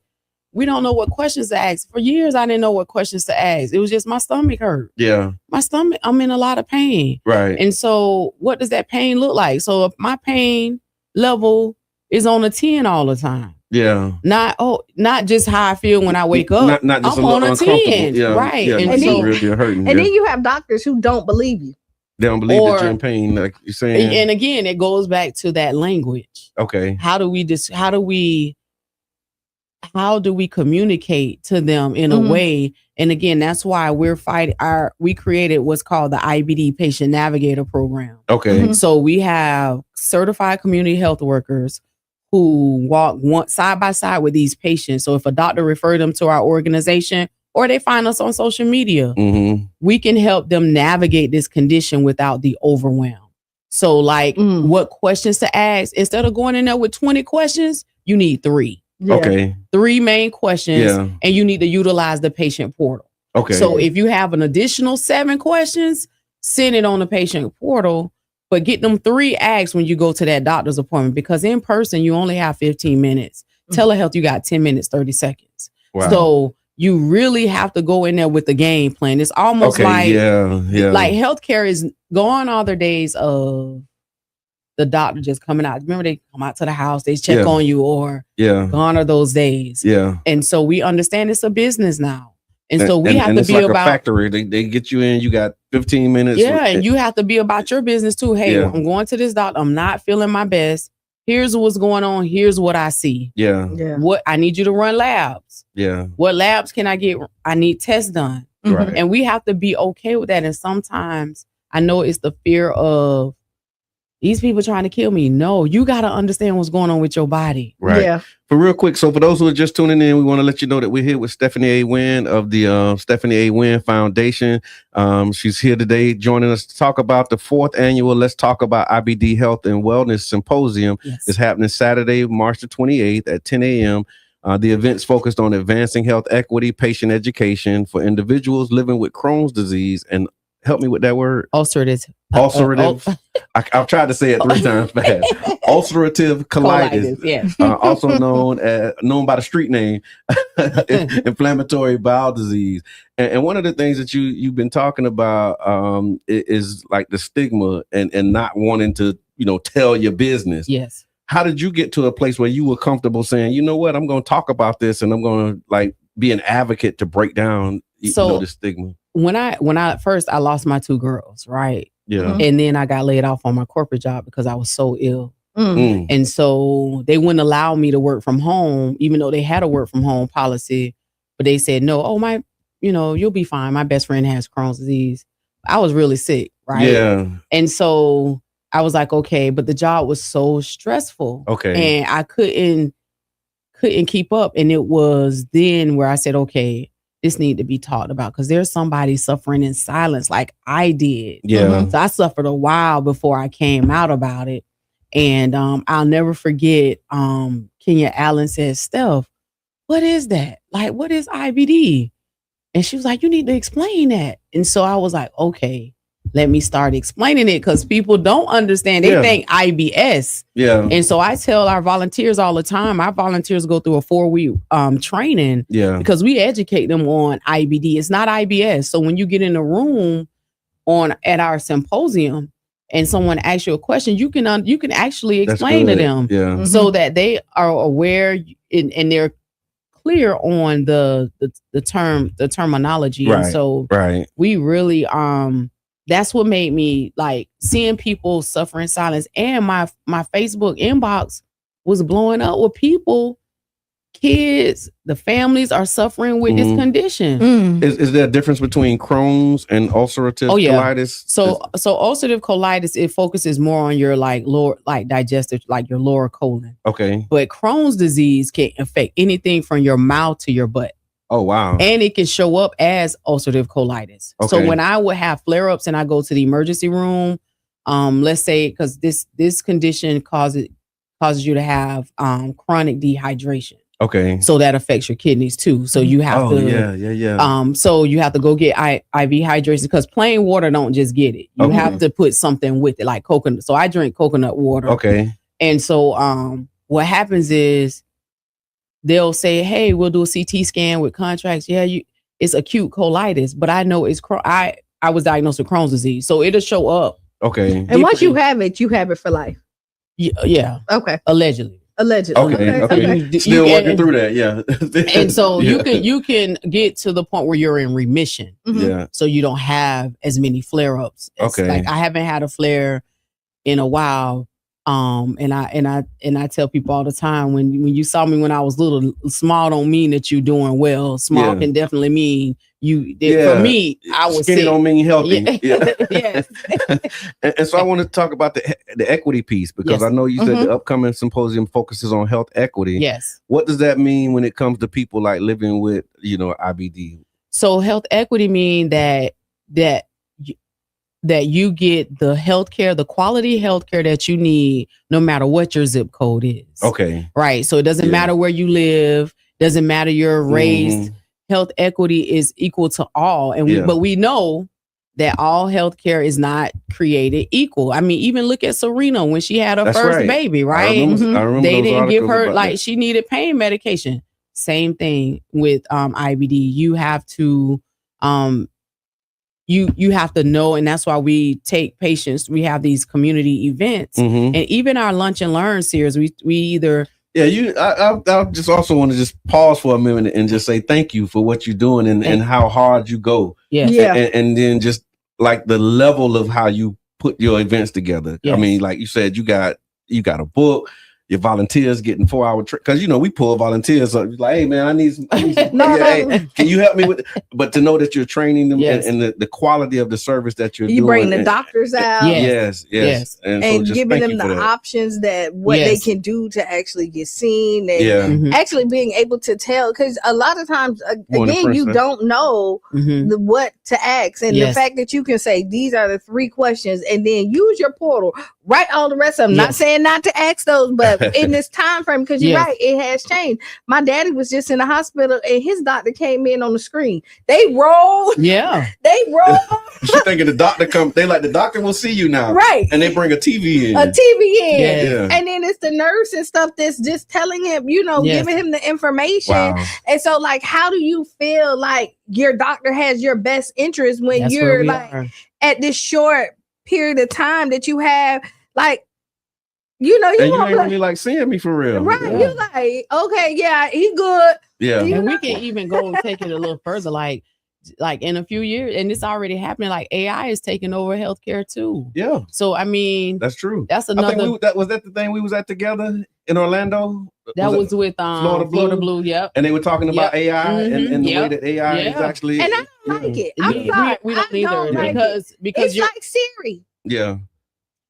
we don't know what questions to ask. For years, I didn't know what questions to ask. It was just my stomach hurt. Yeah. My stomach, I'm in a lot of pain. Right. And so what does that pain look like? So if my pain level is on a 10 all the time. Yeah. Not just how I feel when I wake up.
Not just
I'm on a 10.
Yeah.
Right.
Yeah,
and
so really hurting.
And then you have doctors who don't believe you.
They don't believe that you're in pain, like you're saying.
And again, it goes back to that language.
Okay.
How do we communicate to them in a way? And again, that's why we created what's called the IBD Patient Navigator Program.
Okay.
So we have certified community health workers who walk side by side with these patients. So if a doctor referred them to our organization or they find us on social media, we can help them navigate this condition without the overwhelm. So like what questions to ask, instead of going in there with 20 questions, you need 3.
Yeah. Okay.
3 main questions, and you need to utilize the patient portal.
Okay.
So if you have an additional 7 questions, send it on the patient portal, but get them 3 asked when you go to that doctor's appointment, because in person, you only have 15 minutes. Telehealth, you got 10 minutes, 30 seconds. Wow. So you really have to go in there with the game plan. It's almost like healthcare is gone all their days of the doctor just coming out. Remember, they come out to the house, they check on you, or gone are those days.
Yeah.
And so we understand it's a business now. And so we have to
it's
be
like
about
a factory. They get you in, you got 15 minutes.
Yeah, and you have to be about your business too. Hey, I'm going to this doctor. I'm not feeling my best. Here's what's going on. Here's what I see.
Yeah.
What I need you to run labs.
Yeah.
What labs can I get? I need tests done.
Right.
And we have to be okay with that. And sometimes I know it's the fear of these people trying to kill me. No, you got to understand what's going on with your body.
Right. Yeah. For real quick, so for those who are just tuning in, we want to let you know that we're here with Stephanie A. Wynn of the Stephanie A. Wynn Foundation. She's here today joining us to talk about the 4th annual Let's Talk About IBD Health and Wellness Symposium. It's happening Saturday, March the 28th at 10 a.m. The event's focused on advancing health equity, patient education for individuals living with Crohn's disease and help me with that word.
Ulcerative.
I've tried to say it 3 times fast. Ulcerative colitis. Also known by the street name, inflammatory bowel disease. And one of the things that you've been talking about is like the stigma and not wanting to, tell your business.
Yes.
How did you get to a place where you were comfortable saying, you know what, I'm going to talk about this and I'm going to like be an advocate to break down the stigma?
When I first, I lost my 2 girls, right?
Yeah.
And then I got laid off on my corporate job because I was so ill. And so they wouldn't allow me to work from home, even though they had a work from home policy. But they said, no, you'll be fine. My best friend has Crohn's disease. I was really sick, right?
Yeah.
And so I was like, okay, but the job was so stressful.
Okay.
And I couldn't keep up. And it was then where I said, okay, this need to be talked about because there's somebody suffering in silence like I did.
Yeah.
So I suffered a while before I came out about it. And I'll never forget, Qiana Allen said, Steph, what is that? Like, what is IBD? And she was like, you need to explain that. And so I was like, okay, let me start explaining it because people don't understand. They think IBS.
Yeah.
And so I tell our volunteers all the time, our volunteers go through a 4-week training because we educate them on IBD. It's not IBS. So when you get in a room at our symposium and someone asks you a question, you can actually explain to them so that they are aware and they're clear on the terminology.
Right.
And so we really that's what made me like seeing people suffer in silence. And my Facebook inbox was blowing up with people, kids, the families are suffering with this condition.
Is there a difference between Crohn's and ulcerative colitis?
So ulcerative colitis, it focuses more on your like lower, like digestive, like your lower colon.
Okay.
But Crohn's disease can affect anything from your mouth to your butt.
Oh, wow.
And it can show up as ulcerative colitis.
Okay.
So when I would have flare-ups and I go to the emergency room, let's say, because this condition causes you to have chronic dehydration.
Okay.
So that affects your kidneys too. So you have to so you have to go get IV hydration because plain water don't just get it. You have to put something with it, like coconut. So I drink coconut water.
Okay. And
so what happens is they'll say, hey, we'll do a CT scan with contracts. Yeah, it's acute colitis, but I know it's I was diagnosed with Crohn's disease. So it'll show up.
Okay.
And once you have it for life.
Yeah.
Okay.
Allegedly.
Okay. Still working through that. Yeah.
And so you can get to the point where you're in remission.
Yeah.
So you don't have as many flare-ups.
Okay.
Like I haven't had a flare in a while. And I tell people all the time when you saw me when I was little, small don't mean that you're doing well. Small can definitely mean you did. For me, I was
skinny
sick.
Don't mean healthy.
Yes.
And so I want to talk about the equity piece because I know you said the upcoming symposium focuses on health equity.
Yes.
What does that mean when it comes to people like living with IBD?
So health equity mean that you get the healthcare, the quality healthcare that you need, no matter what your zip code is.
Okay.
Right. So it doesn't matter where you live, doesn't matter your race. Health equity is equal to all. And but we know that all healthcare is not created equal. I mean, even look at Serena when she had her first baby, right?
I remember
they didn't give her
like
she needed pain medication. Same thing with IBD. You have to you have to know, and that's why we take patients. We have these community events, and even our Lunch and Learn series. We either
I just also want to just pause for a minute and just say thank you for what you're doing and how hard you go. And then just like the level of how you put your events together. I mean, like you said, you got a book. Your volunteers getting 4-hour because we pull volunteers up. Like, hey man, I need some hey, can you help me with but to know that you're training them and the quality of the service that you're doing.
You bring the doctors out.
Yes.
And so giving them the options that what they can do to actually get seen and actually being able to tell, because a lot of times again you don't know what to ask, and the fact that you can say these are the 3 questions and then use your portal, write all the rest of them. Not saying not to ask those, but in this time frame, because you're right, it has changed. My daddy was just in the hospital and his doctor came in on the screen. They rolled. They rolled.
She thinking the doctor come. They like the doctor will see you now,
right?
And they bring a TV in. And
then it's the nurse and stuff that's just telling him, giving him the information. And so, like, how do you feel like your doctor has your best interest when you're like at this short period of time that you have, like? You ain't
really like seeing me for real.
Right. You're like, okay, he good.
Yeah.
And we can even go take it a little further, like in a few years, and it's already happening, like AI is taking over healthcare too.
Yeah.
So I mean,
that's true.
That's another.
Was that the thing we was at together in Orlando?
That was with Florida Blue. Yep.
And they were talking about AI and the way that AI is actually.
And I don't like it. I'm sorry.
We don't either because
it's like Siri.
Yeah.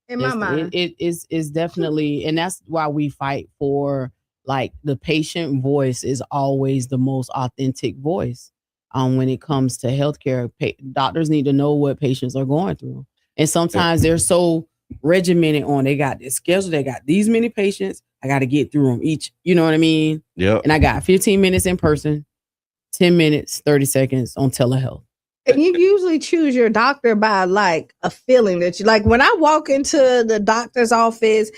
In my mind,
it is definitely, and that's why we fight for, like, the patient voice is always the most authentic voice. When it comes to healthcare, doctors need to know what patients are going through, and sometimes they're so regimented on they got this schedule, they got these many patients, I got to get through them each. You know what I mean?
Yeah.
And I got 15 minutes in person, 10 minutes, 30 seconds on telehealth.
And you usually choose your doctor by like a feeling that you like. When I walk into the doctor's office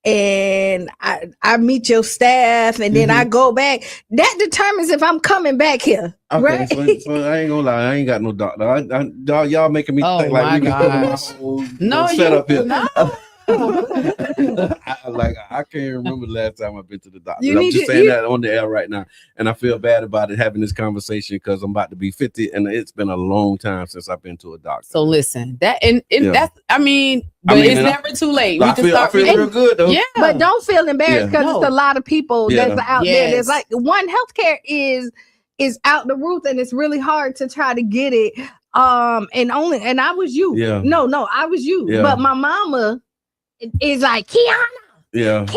and I meet your staff and then I go back, that determines if I'm coming back here.
Okay,
right?
so I ain't gonna lie, I ain't got no doctor. Y'all making me think like we can put my set up here.
No.
I can't remember the last time I've been to the doctor. I'm just saying that on the air right now, and I feel bad about it having this conversation because I'm about to be 50, and it's been a long time since I've been to a doctor.
So listen, that's but it's never too late.
I feel real good though.
Yeah, but don't feel embarrassed because it's a lot of people that's out there. There's like healthcare is out the roof, and it's really hard to try to get it. And I was you.
Yeah.
No, I was you. Yeah. But my mama is like, Qiana.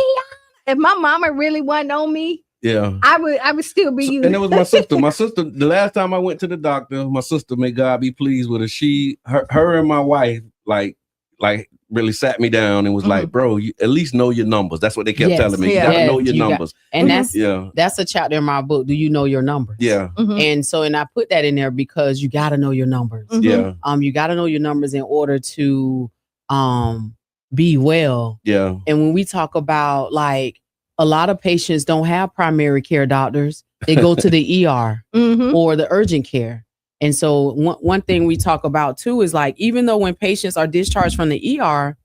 If my mama really wasn't on me, I would still be you.
And it was my sister. My sister, the last time I went to the doctor, my sister, may God be pleased with her, her and my wife, like really sat me down and was like, bro, you at least know your numbers. That's what they kept telling me. You gotta know your numbers.
And that's a chapter in my book. Do you know your numbers?
Yeah.
And I put that in there because you got to know your numbers.
Yeah.
You got to know your numbers in order to be well.
Yeah.
And when we talk about, like, a lot of patients don't have primary care doctors. They go to the ER or the urgent care. And so one thing we talk about too is, like, even though when patients are discharged from the ER,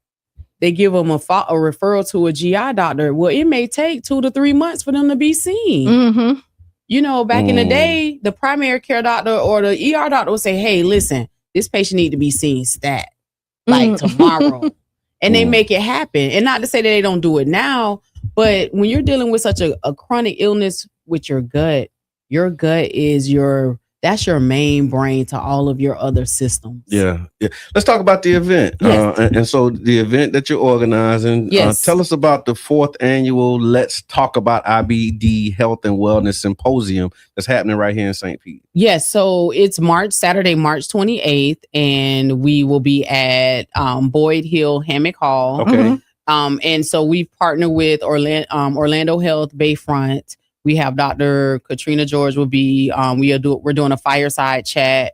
they give them a referral to a GI doctor. Well, it may take 2 to 3 months for them to be seen. You know, back in the day, the primary care doctor or the ER doctor would say, hey, listen, this patient need to be seen stat, like tomorrow. And they make it happen. And not to say that they don't do it now, but when you're dealing with such a chronic illness with your gut is that's your main brain to all of your other systems.
Yeah. Let's talk about the event.
Yes.
And so the event that you're organizing, tell us about the 4th annual Let's Talk About IBD Health and Wellness Symposium that's happening right here in St. Pete.
Yes. So it's Saturday, March 28th, and we will be at Boyd Hill Hammock Hall.
Okay.
And so we've partnered with Orlando Health Bayfront. We have Dr. Katrina George will be, we're doing a fireside chat.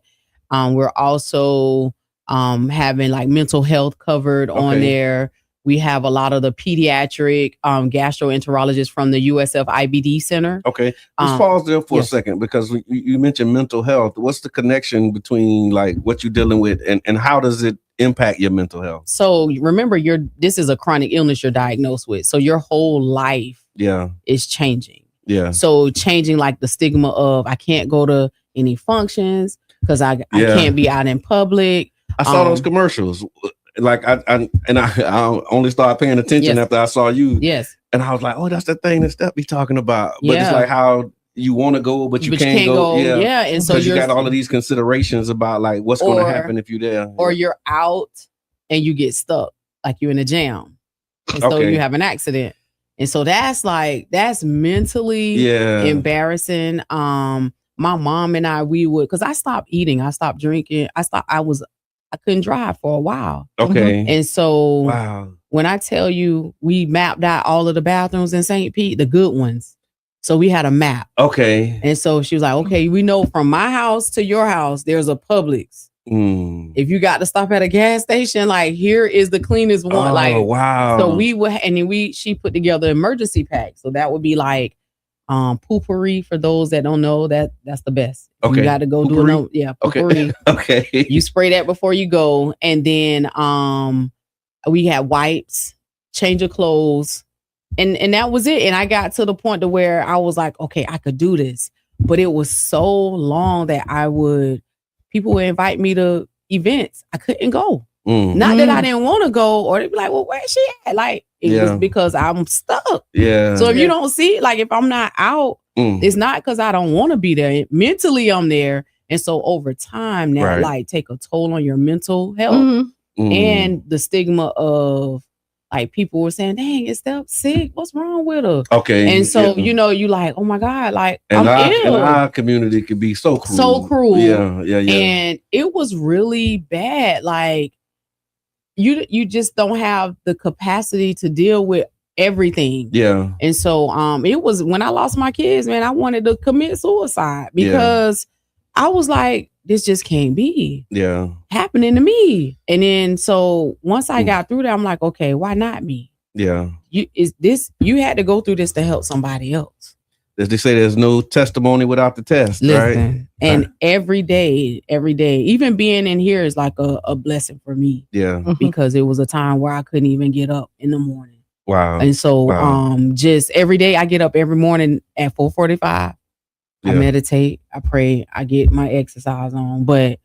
We're also having, like, mental health covered on there. We have a lot of the pediatric gastroenterologists from the USF IBD Center.
Okay, let's pause there for a second, because you mentioned mental health. What's the connection between like what you're dealing with and how does it impact your mental health?
So remember, this is a chronic illness you're diagnosed with. So your whole life is changing. Yeah. So changing like the stigma of I can't go to any functions because I can't be out in public.
I saw those commercials. Like I only started paying attention after I saw you.
Yes.
And I was like, oh, that's the thing that Steph be talking about. But it's like how you want to go, but you can't go.
Yeah. And so
you got all of these considerations about like what's going to happen if you're there.
Or you're out and you get stuck, like you're in a jam. And so you have an accident. And so that's mentally embarrassing. My mom and I, because I stopped eating, I stopped drinking, I couldn't drive for a while.
Okay.
And so when I tell you, we mapped out all of the bathrooms in St. Pete, the good ones. So we had a map.
Okay.
And so she was like, okay, we know from my house to your house, there's a Publix. If you got to stop at a gas station, like here is the cleanest one. So she put together emergency packs. So that would be like poopery, for those that don't know, that's the best. Okay. You got to go poopery? Poopery.
Okay.
You spray that before you go. And then we had wipes, change of clothes, and that was it. And I got to the point to where I was like, okay, I could do this. But it was so long that people would invite me to events. I couldn't go. Not that I didn't want to go, or they'd be like, well, where's she at? Like, it was because I'm stuck. Yeah. So if you don't see, like, if I'm not out, it's not because I don't want to be there. Mentally, I'm there. And so over time, now, like, take a toll on your mental health. And the stigma of, like, people were saying, dang, is Steph sick? What's wrong with her?
Okay.
And so, you like, oh my God, like,
I'm ill. And our community could be so cruel.
So cruel.
Yeah.
And it was really bad. Like, you just don't have the capacity to deal with everything. Yeah. And so it was when I lost my kids, man, I wanted to commit suicide because I was like, this just can't be happening to me. And then so once I got through that, I'm like, okay, why not me? Yeah. You had to go through this to help somebody else.
As they say, there's no testimony without the test.
Listen,
right?
And every day, even being in here is like a blessing for me. Yeah. Because it was a time where I couldn't even get up in the morning.
Wow.
And so just every day I get up every morning at 4:45. I meditate, I pray, I get my exercise on. But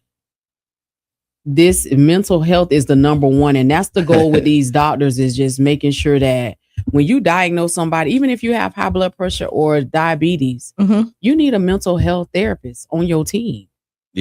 this mental health is the number one. And that's the goal with these doctors, is just making sure that when you diagnose somebody, even if you have high blood pressure or diabetes, you need a mental health therapist on your team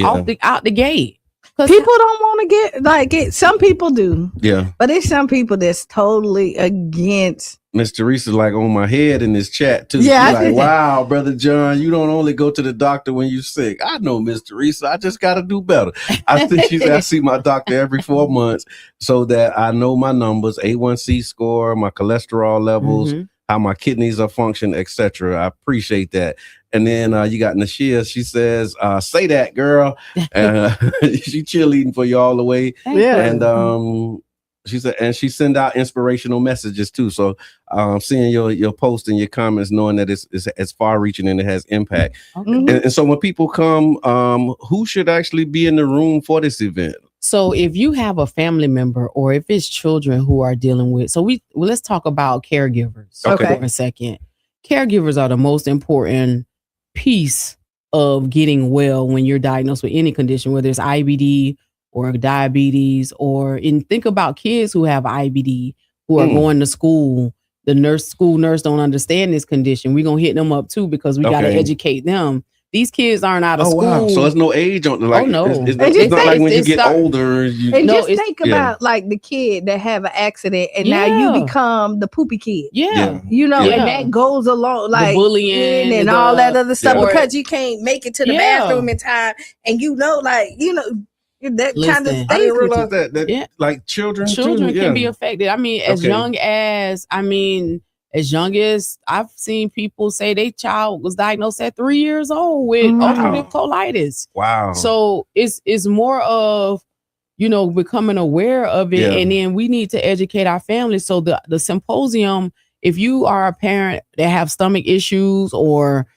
out the gate.
People don't want to get some people do. Yeah. But there's some people that's totally against.
Miss Teresa's like on my head in this chat too. Yeah. She's like, wow, Brother John, you don't only go to the doctor when you're sick. I know, Miss Teresa. I just got to do better. I think she said I see my doctor every 4 months so that I know my numbers, A1C score, my cholesterol levels, how my kidneys are functioning, etc. I appreciate that. And then you got Nashia. She says, say that, girl. She cheerleading for you all the way. Yeah. And she said, and she send out inspirational messages too. So seeing your post and your comments, knowing that it's far reaching and it has impact. And so when people come, who should actually be in the room for this event?
So if you have a family member or if it's children who are dealing with, let's talk about caregivers for a second. Caregivers are the most important piece of getting well when you're diagnosed with any condition, whether it's IBD or diabetes, think about kids who have IBD who are going to school. The school nurse don't understand this condition. We're going to hit them up too, because we got to educate them. These kids aren't out of school. Wow.
So there's no age on like. Oh no, it's not like when you get older.
Think about like the kid that have an accident and now you become the poopy kid. Yeah. And that goes along like the bullying and all that other stuff because you can't make it to the bathroom in time, and that kind of.
I didn't realize that like children
can be affected. I mean, as young as I've seen people say their child was diagnosed at 3 years old with ulcerative colitis. Wow. So it's more of becoming aware of it. And then we need to educate our families. So the symposium, if you are a parent that have stomach issues, or,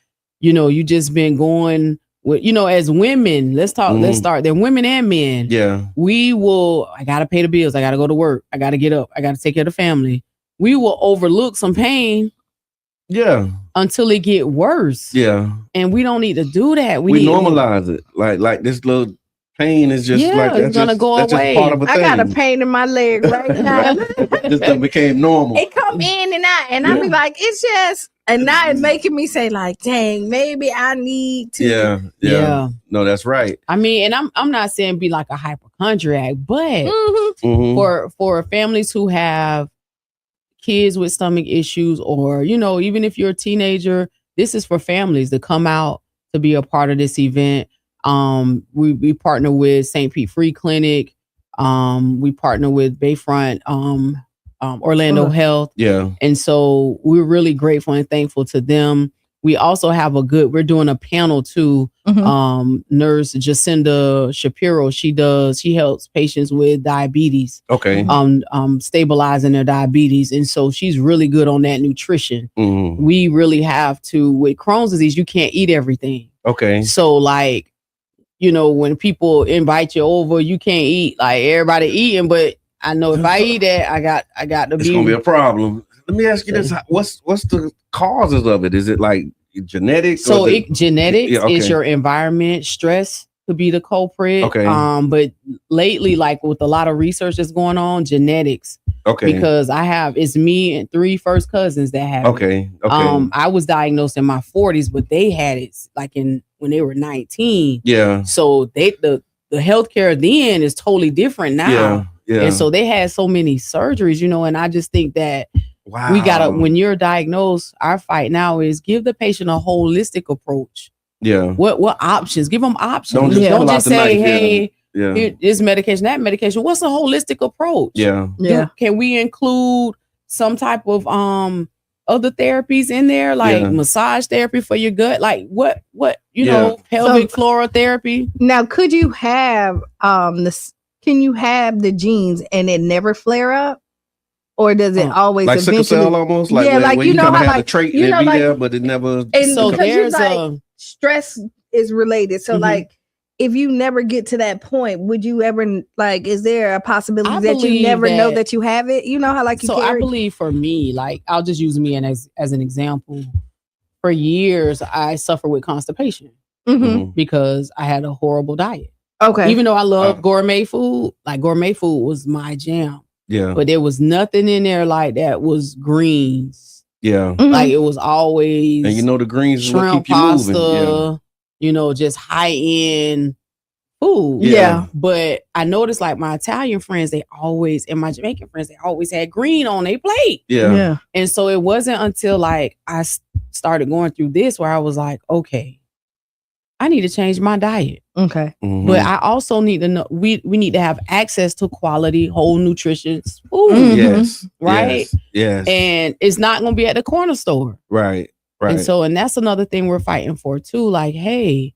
you just been going with, as women, let's start there, women and men.
Yeah.
I got to pay the bills. I got to go to work. I got to get up. I got to take care of the family. We will overlook some pain.
Yeah.
Until it get worse.
Yeah.
And we don't need to do that.
We normalize it. Like this little pain is just
it's gonna go away.
Part of a
I got a pain in my leg right now.
Just became normal.
It come in and out, and I be like, it's just, and now it's making me say like, dang, maybe I need to.
Yeah. No, that's right.
I mean, and I'm not saying be like a hypochondriac, but for families who have kids with stomach issues, or even if you're a teenager, this is for families to come out to be a part of this event. We partner with St. Pete Free Clinic. We partner with Bayfront, Orlando Health.
Yeah.
And so we're really grateful and thankful to them. We also have we're doing a panel too. Nurse Jacinda Shapiro, she helps patients with diabetes.
Okay.
Stabilizing their diabetes. And so she's really good on that nutrition. We really have to, with Crohn's disease, you can't eat everything.
Okay.
So like, when people invite you over, you can't eat like everybody eating, but I know if I eat that, I got to
it's gonna be a problem. Let me ask you this: what's the causes of it? Is it like genetics?
So genetics is your environment. Stress could be the culprit.
Okay.
But lately, like with a lot of research that's going on, genetics.
Okay.
Because it's me and 3 first cousins that have it.
Okay.
I was diagnosed in my 40s, but they had it like when they were 19.
Yeah.
So the healthcare then is totally different now.
Yeah.
And so they had so many surgeries, and I just think that we gotta, when you're diagnosed, our fight now is give the patient a holistic approach.
Yeah.
What options? Give them options.
Don't
just say, hey,
here,
this medication, that medication. What's a holistic approach?
Yeah.
Can we include some type of other therapies in there, like massage therapy for your gut? Like what pelvic floor therapy?
Now, could you have can you have the genes and it never flare up? Or does it always
like
eventually
sickle cell almost? Like when you kind of have the trait and it be there, but it never.
And so there's stress is related. So like if you never get to that point, would you ever is there a possibility that you never know that you have it? You know how you
So I believe for me, I'll just use me as an example. For years, I suffered with constipation because I had a horrible diet.
Okay.
Even though I love gourmet food, gourmet food was my jam.
Yeah.
But there was nothing in there that was greens.
Yeah.
It was always
and the greens
shrimp
is what keep you
pasta,
moving.
Just high end food.
Yeah.
But I noticed my Italian friends, and my Jamaican friends, they always had green on their plate.
Yeah.
And so it wasn't until I started going through this where I was like, okay, I need to change my diet.
Okay.
But I also need to know we need to have access to quality, whole nutritious food.
Yes.
Right?
Yes.
And it's not gonna be at the corner store.
Right.
And that's another thing we're fighting for too. Hey,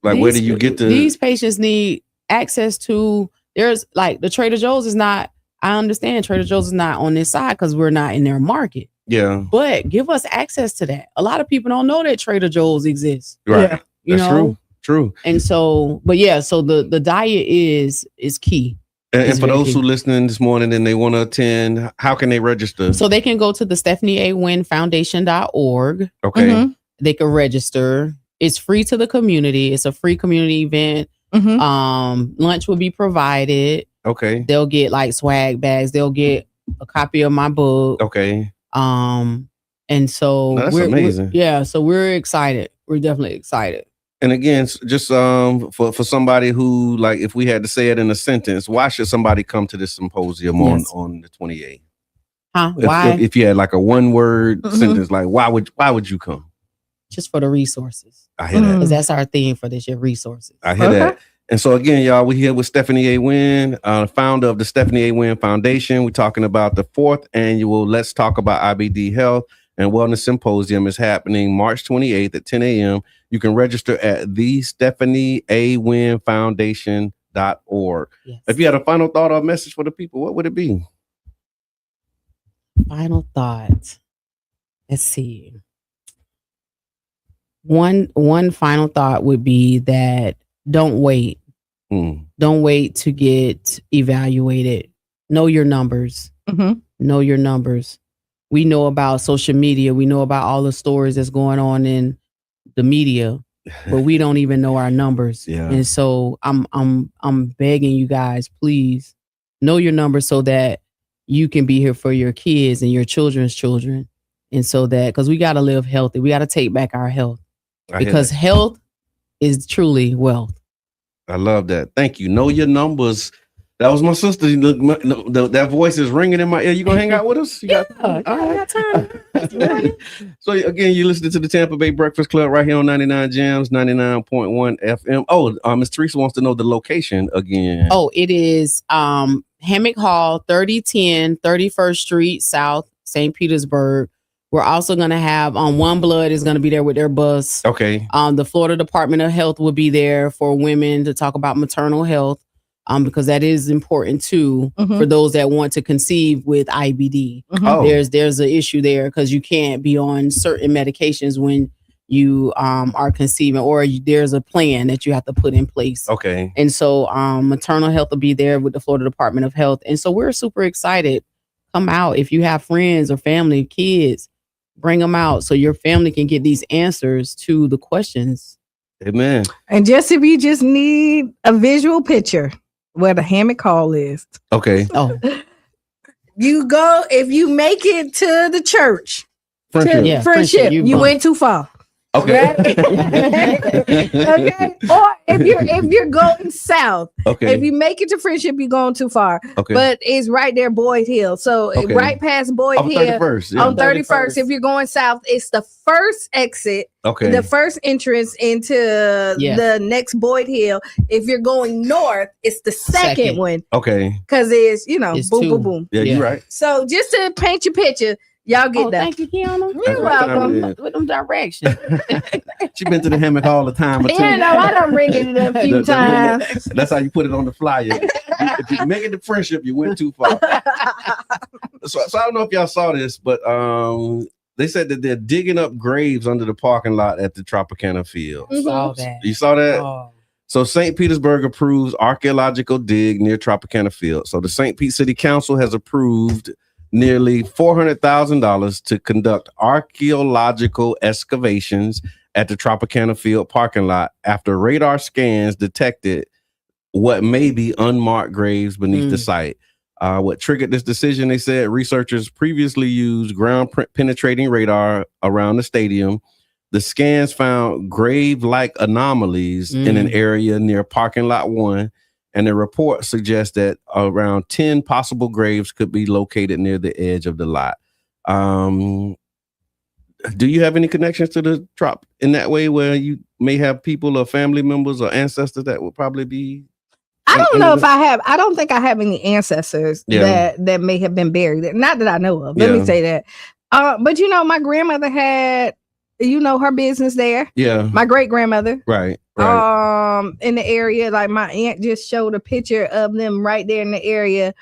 where do you get
these patients need access to? There's the Trader Joe's is not. I understand Trader Joe's is not on this side because we're not in their market.
Yeah.
But give us access to that. A lot of people don't know that Trader Joe's exists.
Right.
Yeah.
That's true.
And so, so the diet is key.
And for those who listening this morning and they want to attend, how can they register?
So they can go to the Stephanie A. Wynn Foundation.org.
Okay.
They can register. It's free to the community. It's a free community event. Lunch will be provided.
Okay.
They'll get swag bags. They'll get a copy of my book.
Okay.
And so
that's amazing.
So we're excited. We're definitely excited.
And again, just for somebody who if we had to say it in a sentence, why should somebody come to this symposium on the 28th?
Why?
If you had a one word sentence, why would you come?
Just for the resources.
I hear that.
Because that's our theme for this year, resources.
I hear that. And so again, y'all, we're here with Stephanie A. Wynn, founder of the Stephanie A. Wynn Foundation. We're talking about the 4th annual Let's Talk About IBD Health and Wellness Symposium is happening March 28th at 10 a.m. You can register at thestephaniewynfoundation.org. tampa.org.
Yes.
If you had a final thought or message for the people, what would it be?
Final thought. Let's see. One final thought would be that don't wait. Don't wait to get evaluated. Know your numbers. Know your numbers. We know about social media. We know about all the stories that's going on in the media, but we don't even know our numbers.
Yeah.
And so I'm begging you guys, please know your numbers so that you can be here for your kids and your children's children. And so that, because we got to live healthy. We got to take back our health because health is truly wealth.
I love that. Thank you. Know your numbers. That was my sister. That voice is ringing in my ear. You gonna hang out with us? I got time. So again, you listening to the Tampa Bay Breakfast Club right here on 99 Jams, 99.1 FM. Oh, Miss Teresa wants to know the location again.
Oh, it is Hammock Hall, 3010 31st Street South, St. Petersburg. We're also going to have One Blood is going to be there with their bus.
Okay.
The Florida Department of Health will be there for women to talk about maternal health. Because that is important too for those that want to conceive with IBD. There's an issue there because you can't be on certain medications when you are conceiving, or there's a plan that you have to put in place.
Okay.
And so maternal health will be there with the Florida Department of Health. And so we're super excited. Come out. If you have friends or family, kids, bring them out so your family can get these answers to the questions.
Amen.
And just if you just need a visual picture where the Hammock Hall is.
Okay.
Oh.
You go, if you make it to the church.
Friendship.
You went too far.
Okay.
Right? Okay. Or if you're going south,
okay.
If you make it to Friendship, you're going too far.
Okay.
But it's right there, Boyd Hill. So right past Boyd Hill
31st, yeah.
on 31st. If you're going south, it's the first exit.
Okay.
The first entrance into the next Boyd Hill. If you're going north, it's the second one.
Okay.
Because it's,
It's
boom,
two.
boom, boom.
Yeah, you're right.
So just to paint your picture, y'all get that.
Thank you, Qiana.
You're welcome.
With them directions.
She been to the Hammock all the time.
Yeah, no, I done ring it a few times.
That's how you put it on the flyer. If you make it to Friendship, you went too far. So I don't know if y'all saw this, but they said that they're digging up graves under the parking lot at the Tropicana field.
Saw that.
You saw that?
Oh.
So St. Petersburg approves archaeological dig near Tropicana field. So the St. Pete City Council has approved nearly $400,000 to conduct archaeological excavations at the Tropicana field parking lot after radar scans detected what may be unmarked graves beneath the site. What triggered this decision, they said researchers previously used ground penetrating radar around the stadium. The scans found grave-like anomalies in an area near parking lot 1. And the report suggests that around 10 possible graves could be located near the edge of the lot. Do you have any connections to the Trop in that way where you may have people or family members or ancestors that would probably be?
I don't know if I have. I don't think I have any ancestors that may have been buried there. Not that I know of. Let me say that. But my grandmother had, her business there.
Yeah.
My great grandmother.
Right.
In the area, like my aunt just showed a picture of them right there in the area,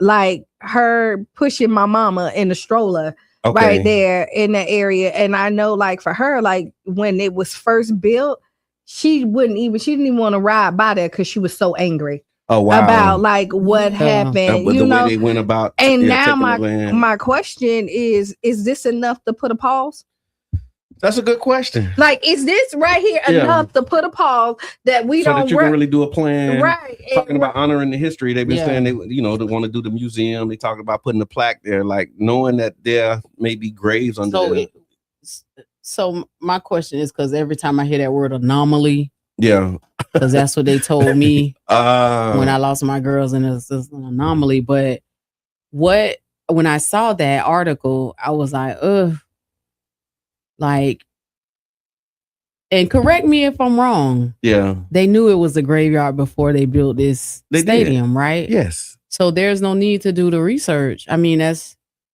like her pushing my mama in the stroller right there in the area. And I know, like for her, like when it was first built, she didn't even want to ride by there because she was so angry about like what happened.
But the way they went about.
And now my question is this enough to put a pause?
That's a good question.
Like, is this right here enough to put a pause that we
so
don't
that you can really do a plan?
Right.
Talking about honoring the history. They've been saying they want to do the museum. They talk about putting a plaque there, like knowing that there may be graves under there.
So my question is, because every time I hear that word anomaly, because that's what they told me when I lost my girls, and it's an anomaly. But when I saw that article, I was like, ugh. Like, and correct me if I'm wrong.
Yeah.
They knew it was a graveyard before they built this stadium, right?
Yes.
So there's no need to do the research. I mean,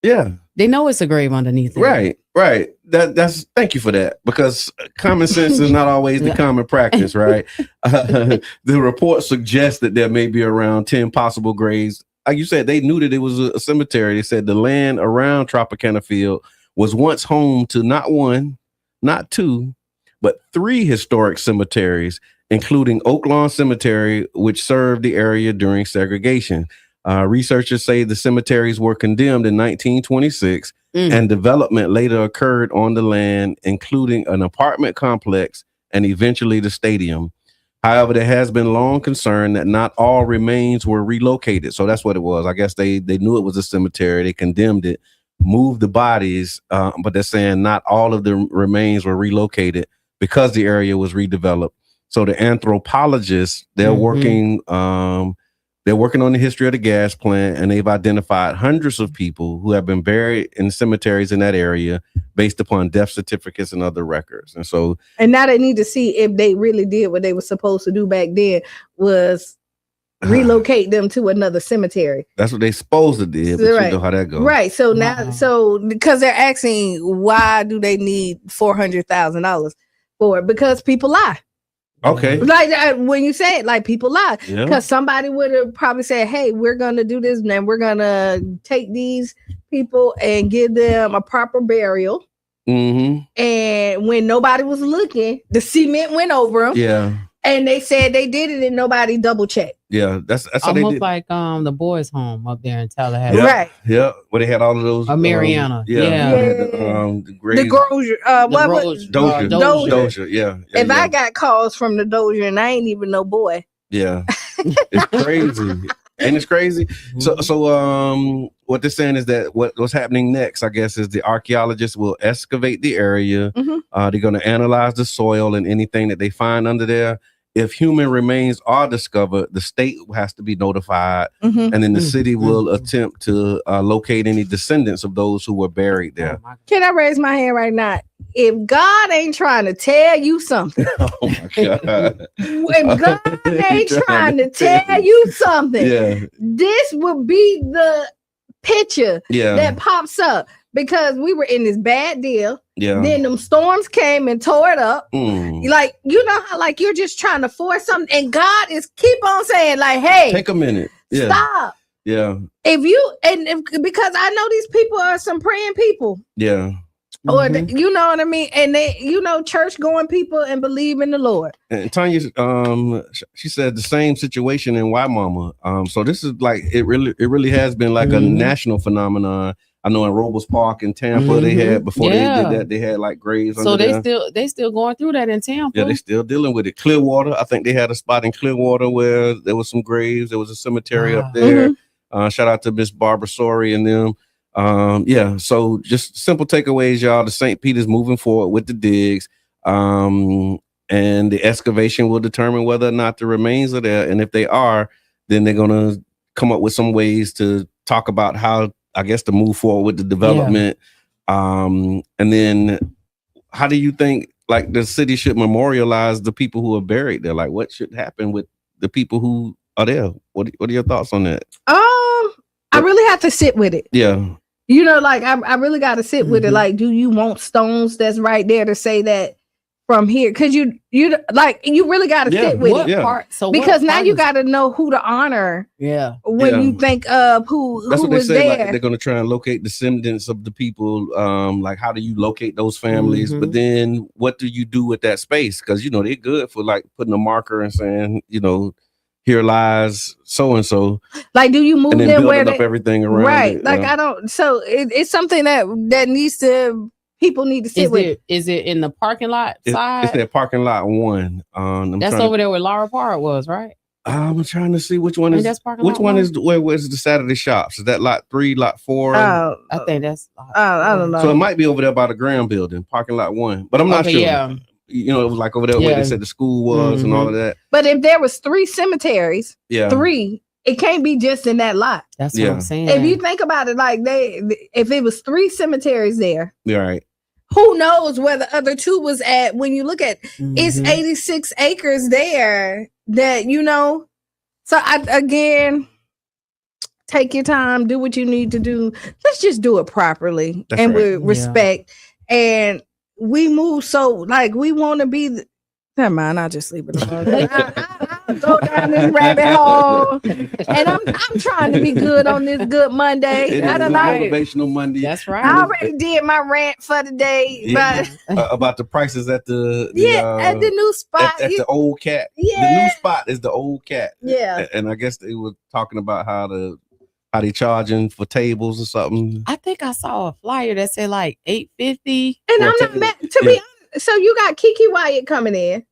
they know it's a grave underneath it.
Right. Right. That's thank you for that, because common sense is not always the common practice, right? The report suggests that there may be around 10 possible graves. Like you said, they knew that it was a cemetery. They said the land around Tropicana Field was once home to not one, not two, but 3 historic cemeteries, including Oak Lawn Cemetery, which served the area during segregation. Researchers say the cemeteries were condemned in 1926, and development later occurred on the land, including an apartment complex and eventually the stadium. However, there has been long concern that not all remains were relocated. So that's what it was. I guess they knew it was a cemetery. They condemned it, moved the bodies, but they're saying not all of the remains were relocated because the area was redeveloped. So the anthropologists, they're working on the history of the gas plant, and they've identified hundreds of people who have been buried in cemeteries in that area based upon death certificates and other records. And
now they need to see if they really did what they were supposed to do back then, was relocate them to another cemetery.
That's what they supposed to do, but you know how that goes.
Right. So now, because they're asking, why do they need $400,000 for it? Because people lie.
Okay.
Like when you say it, like people lie, because somebody would have probably said, hey, we're going to do this, and then we're going to take these people and give them a proper burial. And when nobody was looking, the cement went over them.
Yeah.
And they said they did it and nobody double checked.
Yeah, that's how
almost
they did.
Like the boys' home up there in Tallahassee.
Yeah,
right.
Yeah, where they had all of those.
Mariana.
The
Dozier.
Yeah.
If I got calls from the Dozier and I ain't even no boy.
Yeah. It's crazy. And it's crazy. So what they're saying is that what's happening next, I guess, is the archaeologists will excavate the area. They're going to analyze the soil and anything that they find under there. If human remains are discovered, the state has to be notified, and then the city will attempt to locate any descendants of those who were buried there.
Can I raise my hand right now? If God ain't trying to tell you something,
oh my God.
If God ain't trying to tell you something, this would be the picture that pops up, because we were in this bad deal. Then them storms came and tore it up. Like, you know how like you're just trying to force something, and God is keep on saying like, hey,
take a minute.
Stop. If you because I know these people are some praying people. Or you know what I mean, and they, church going people and believe in the Lord.
And Tanya, she said the same situation in Waimama. So this is like it really has been like a national phenomenon. I know in Robles Park in Tampa, they had before they did that, they had like graves.
So they still going through that in Tampa.
Yeah, they still dealing with it. Clearwater, I think they had a spot in Clearwater where there was some graves. There was a cemetery up there. Shout out to Miss Barbara Sorey and them. So just simple takeaways, y'all. The St. Peter's moving forward with the digs, and the excavation will determine whether or not the remains are there. And if they are, then they're gonna come up with some ways to talk about how, I guess, to move forward with the development. And then how do you think like the city should memorialize the people who are buried there? Like, what should happen with the people who are there? What are your thoughts on that?
I really have to sit with it.
Yeah.
Like I really got to sit with it. Like, do you want stones that's right there to say that from here? Because you really got to sit with it. Because now you got to know who to honor. When you think of who was there.
Like, they're going to try and locate descendants of the people. Like, how do you locate those families? But then what do you do with that space? Because, they're good for like putting a marker and saying, here lies so and so. Like, do you move and then them where up everything around?
Right. It, like I don't. So it's something that needs to. People need to sit with.
Is it in the parking lot side?
It's that parking lot 1.
That's over there where Laura Park was, right?
I'm trying to see which one is. Which one is where's the Saturday shops? Is that lot 3, lot 4?
I think that's.
I don't know.
So it might be over there by the Graham building, parking lot 1. But I'm not sure. Yeah. It was like over there where they said the school was and all of that.
But if there was 3 cemeteries, 3, it can't be just in that lot.
That's what I'm saying.
If you think about it, like if it was 3 cemeteries there,
right?
Who knows where the other 2 was at? When you look at it's 86 acres there that So again, take your time, do what you need to do. Let's just do it properly with respect. and we move so like we want to be. Never mind, I'll just leave it alone. I go down this rabbit hole, and I'm trying to be good on this Good Monday.
It is a motivational Monday.
That's right.
I already did my rant for the day, but
about the prices at the
at the new spot
at the old cat.
Yeah,
the new spot is the old cat.
Yeah,
and I guess they were talking about how they charging for tables or something.
I think I saw a flyer that said like $850.
And I'm not mad to be honest. So you got Kiki Wyatt coming in.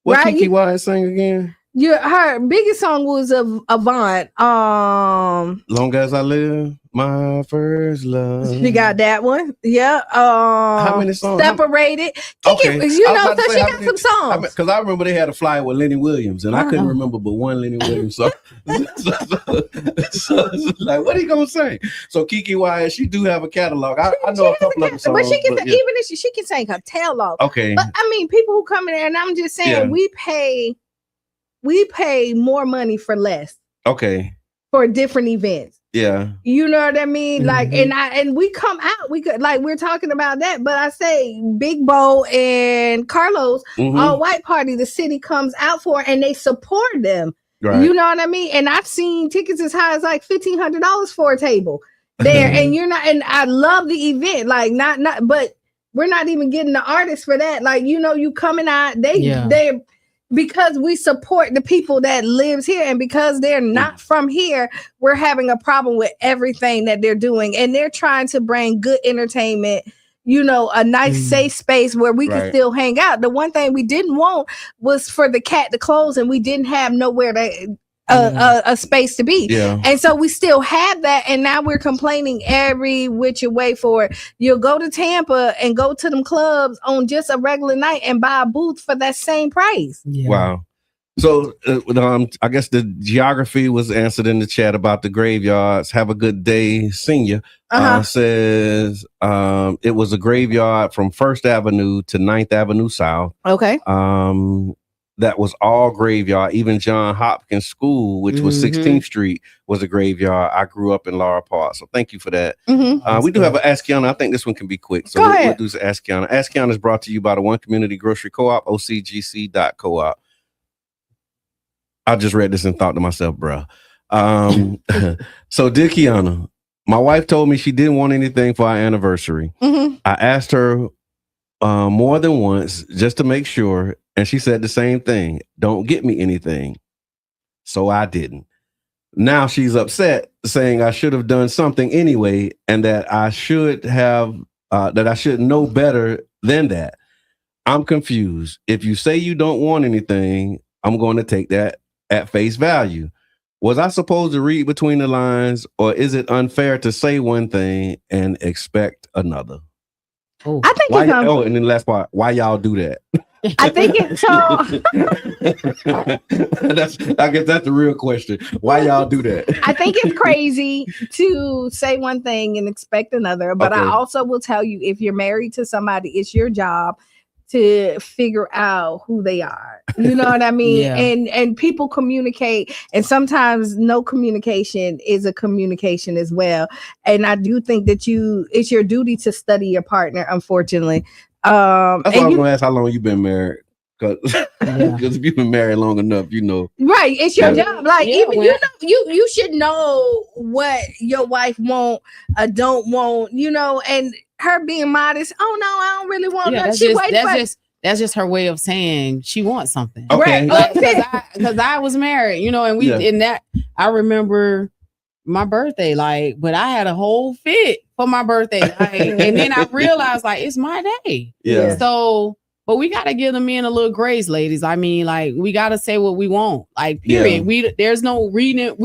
What
right?
Kiki Wyatt sang again?
Her biggest song was Avant.
Long As I Live, My First Love.
She got that one. Yeah.
How many songs?
Separated.
Okay.
So she got some songs.
Because I remember they had a flyer with Lenny Williams, and I couldn't remember but one Lenny Williams song. so like, what are you gonna say? So Kiki Wyatt, she do have a catalog. I know a couple of the songs,
but she can even if she can sing her tail off.
Okay.
But I mean, people who come in there, and I'm just saying, we pay more money for less.
Okay.
For different events.
Yeah.
You know what I mean? Like, and we come out, we could like we're talking about that, but I say Big Bo and Carlos, all white party, the city comes out for and they support them. Right. You know what I mean? And I've seen tickets as high as like $1,500 for a table there. And you're not, and I love the event, like not, but we're not even getting the artists for that. Like, you know, you coming out, they're because we support the people that lives here, and because they're not from here, we're having a problem with everything that they're doing. And they're trying to bring good entertainment, you know, a nice safe space where we can still hang out. The one thing we didn't want was for the cat to close, and we didn't have nowhere to a space to be. And so we still have that, and now we're complaining every which way for it. You'll go to Tampa and go to them clubs on just a regular night and buy a booth for that same price.
Wow. So I guess the geography was answered in the chat about the graveyards. Have a good day, senior. Says it was a graveyard from 1st Avenue to 9th Avenue South.
Okay.
That was all graveyard. Even John Hopkins School, which was 16th Street, was a graveyard. I grew up in Laura Park. So thank you for that. We do have an Ask Qiana. I think this one can be quick. So we'll do the Ask Qiana. Ask Qiana is brought to you by the One Community Grocery Co-op, OCGC.coop. I just read this and thought to myself, bro. So dear Qiana, my wife told me she didn't want anything for our anniversary. I asked her more than once just to make sure, and she said the same thing. Don't get me anything. So I didn't. Now she's upset, saying I should have done something anyway, and that I should have that I should know better than that. I'm confused. If you say you don't want anything, I'm going to take that at face value. Was I supposed to read between the lines, or is it unfair to say one thing and expect another?
I think
and then the last part, why y'all do that?
I think it's so.
I guess that's the real question. Why y'all do that?
I think it's crazy to say one thing and expect another. But I also will tell you, if you're married to somebody, it's your job to figure out who they are. You know what I mean? And people communicate, and sometimes no communication is a communication as well. And I do think that it's your duty to study your partner, unfortunately.
That's why I was gonna ask how long you've been married. Because if you've been married long enough, you know.
Right. It's your job. Like you should know what your wife don't want, you know, and her being modest. Oh no, I don't really want that.
That's just her way of saying she wants something.
Okay.
Right. Because I was married, you know, and in that I remember my birthday, like, but I had a whole fit for my birthday. Like, and then I realized, like, it's my day.
Yeah.
So, but we got to give the men a little grace, ladies. I mean, like, we got to say what we want. Like, period. There's no reading.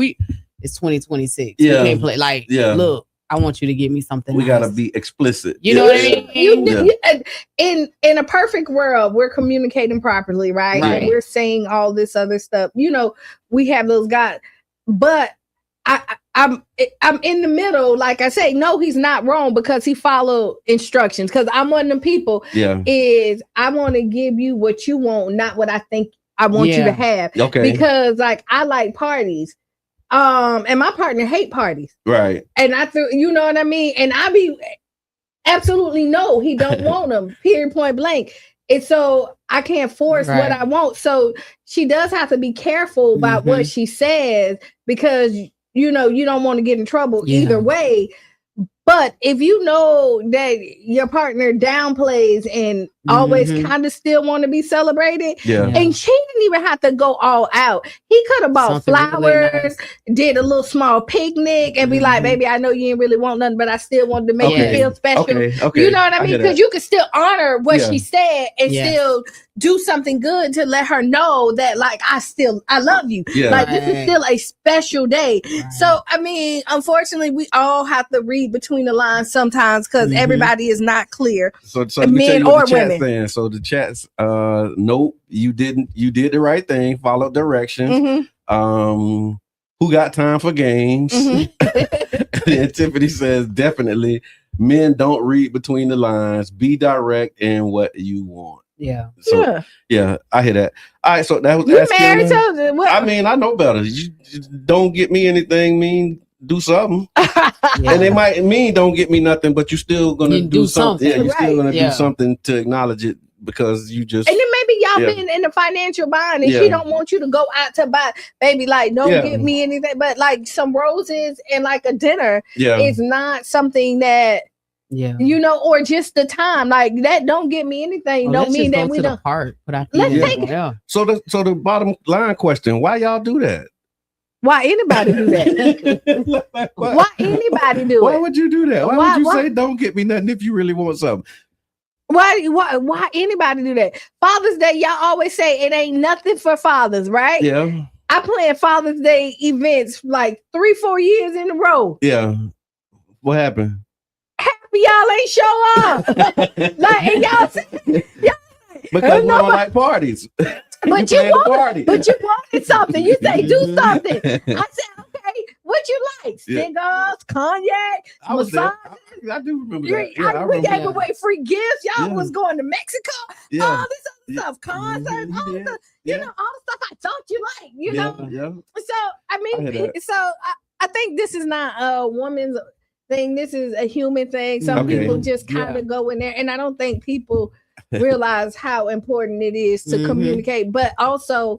It's 2026.
Yeah.
We can't play. Like, look, I want you to give me something.
We got to be explicit.
You know what I mean?
In a perfect world, we're communicating properly, right? And we're saying all this other stuff. You know, we have those guys, but I'm in the middle. Like I say, no, he's not wrong because he followed instructions. Because I'm one of them people. Is I want to give you what you want, not what I think I want you to have.
Okay.
Because like I like parties. And my partner hate parties.
Right.
And you know what I mean? And absolutely no, he don't want them, period, point blank. And so I can't force what I want. So she does have to be careful about what she says, because, you know, you don't want to get in trouble either way. But if you know that your partner downplays and always kind of still want to be celebrated, and she didn't even have to go all out. He could have bought flowers, really nice. Did a little small picnic, and be like, baby, I know you didn't really want nothing, but I still wanted to make you feel special. You know what I mean? Because you could still honor what she said and still do something good to let her know that, like, I love you. Like, this is still a special day. So, I mean, unfortunately, we all have to read between the lines sometimes, because everybody is not clear.
So men or women. So the chat's nope, you didn't. You did the right thing. Follow directions. Who got time for games? And Tiffany says, definitely, men don't read between the lines. Be direct in what you want.
Yeah.
So, I hear that. All right, so that was
you married to
I mean, I know better. You don't get me anything, mean do something. And it might mean don't get me nothing, but you're still gonna do something. Yeah, you're still gonna do something to acknowledge it, because you just.
And then maybe y'all been in a financial bind, and she don't want you to go out to buy, baby, like, don't get me anything, but like some roses and like a dinner is not something that. You know, or just the time, like that. Don't get me anything. Don't mean that we don't. Let's take it.
So the bottom line question: why y'all do that?
Why anybody do that? Why anybody do it?
Why would you do that? Why would you say don't get me nothing if you really want something?
Why anybody do that? Father's Day, y'all always say it ain't nothing for fathers, right?
Yeah.
I plan Father's Day events like 3-4 years in a row.
Yeah. What happened?
Y'all ain't show up. Like, and y'all
because we don't like parties.
But you wanted something. You say do something. I said, okay, what you like? Cigars, cognac, massage.
I do remember that.
We gave away free gifts. Y'all was going to Mexico. All this other stuff, concerts, all the stuff, you know, all the stuff I thought you like, you know. So I mean, I think this is not a woman's thing. This is a human thing. Some people just kind of go in there, and I don't think people realize how important it is to communicate, but also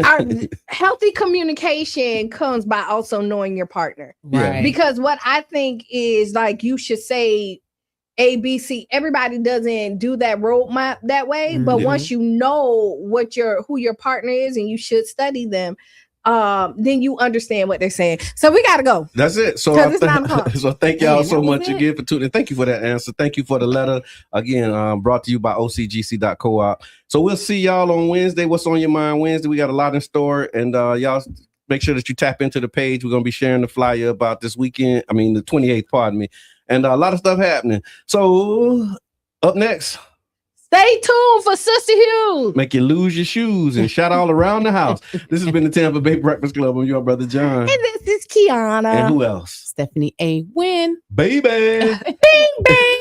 our healthy communication comes by also knowing your partner. Right. Because what I think is, like, you should say A, B, C. Everybody doesn't do that roadmap that way, but once you know who your partner is, and you should study them, then you understand what they're saying. So we gotta go.
That's it. So so thank y'all so much again for tuning in. Thank you for that answer. Thank you for the letter. Again, brought to you by OCGC.coop. So we'll see y'all on Wednesday. What's on your mind Wednesday? We got a lot in store, and y'all make sure that you tap into the page. We're gonna be sharing the flyer about this weekend. I mean, the 28th, pardon me, and a lot of stuff happening. So up next,
stay tuned for Sister Hughes.
Make you lose your shoes and shout all around the house. This has been the Tampa Bay Breakfast Club. I'm your brother John.
And this is Qiana.
And who else?
Stephanie A. Wynn.
Baby.
Bing, bing.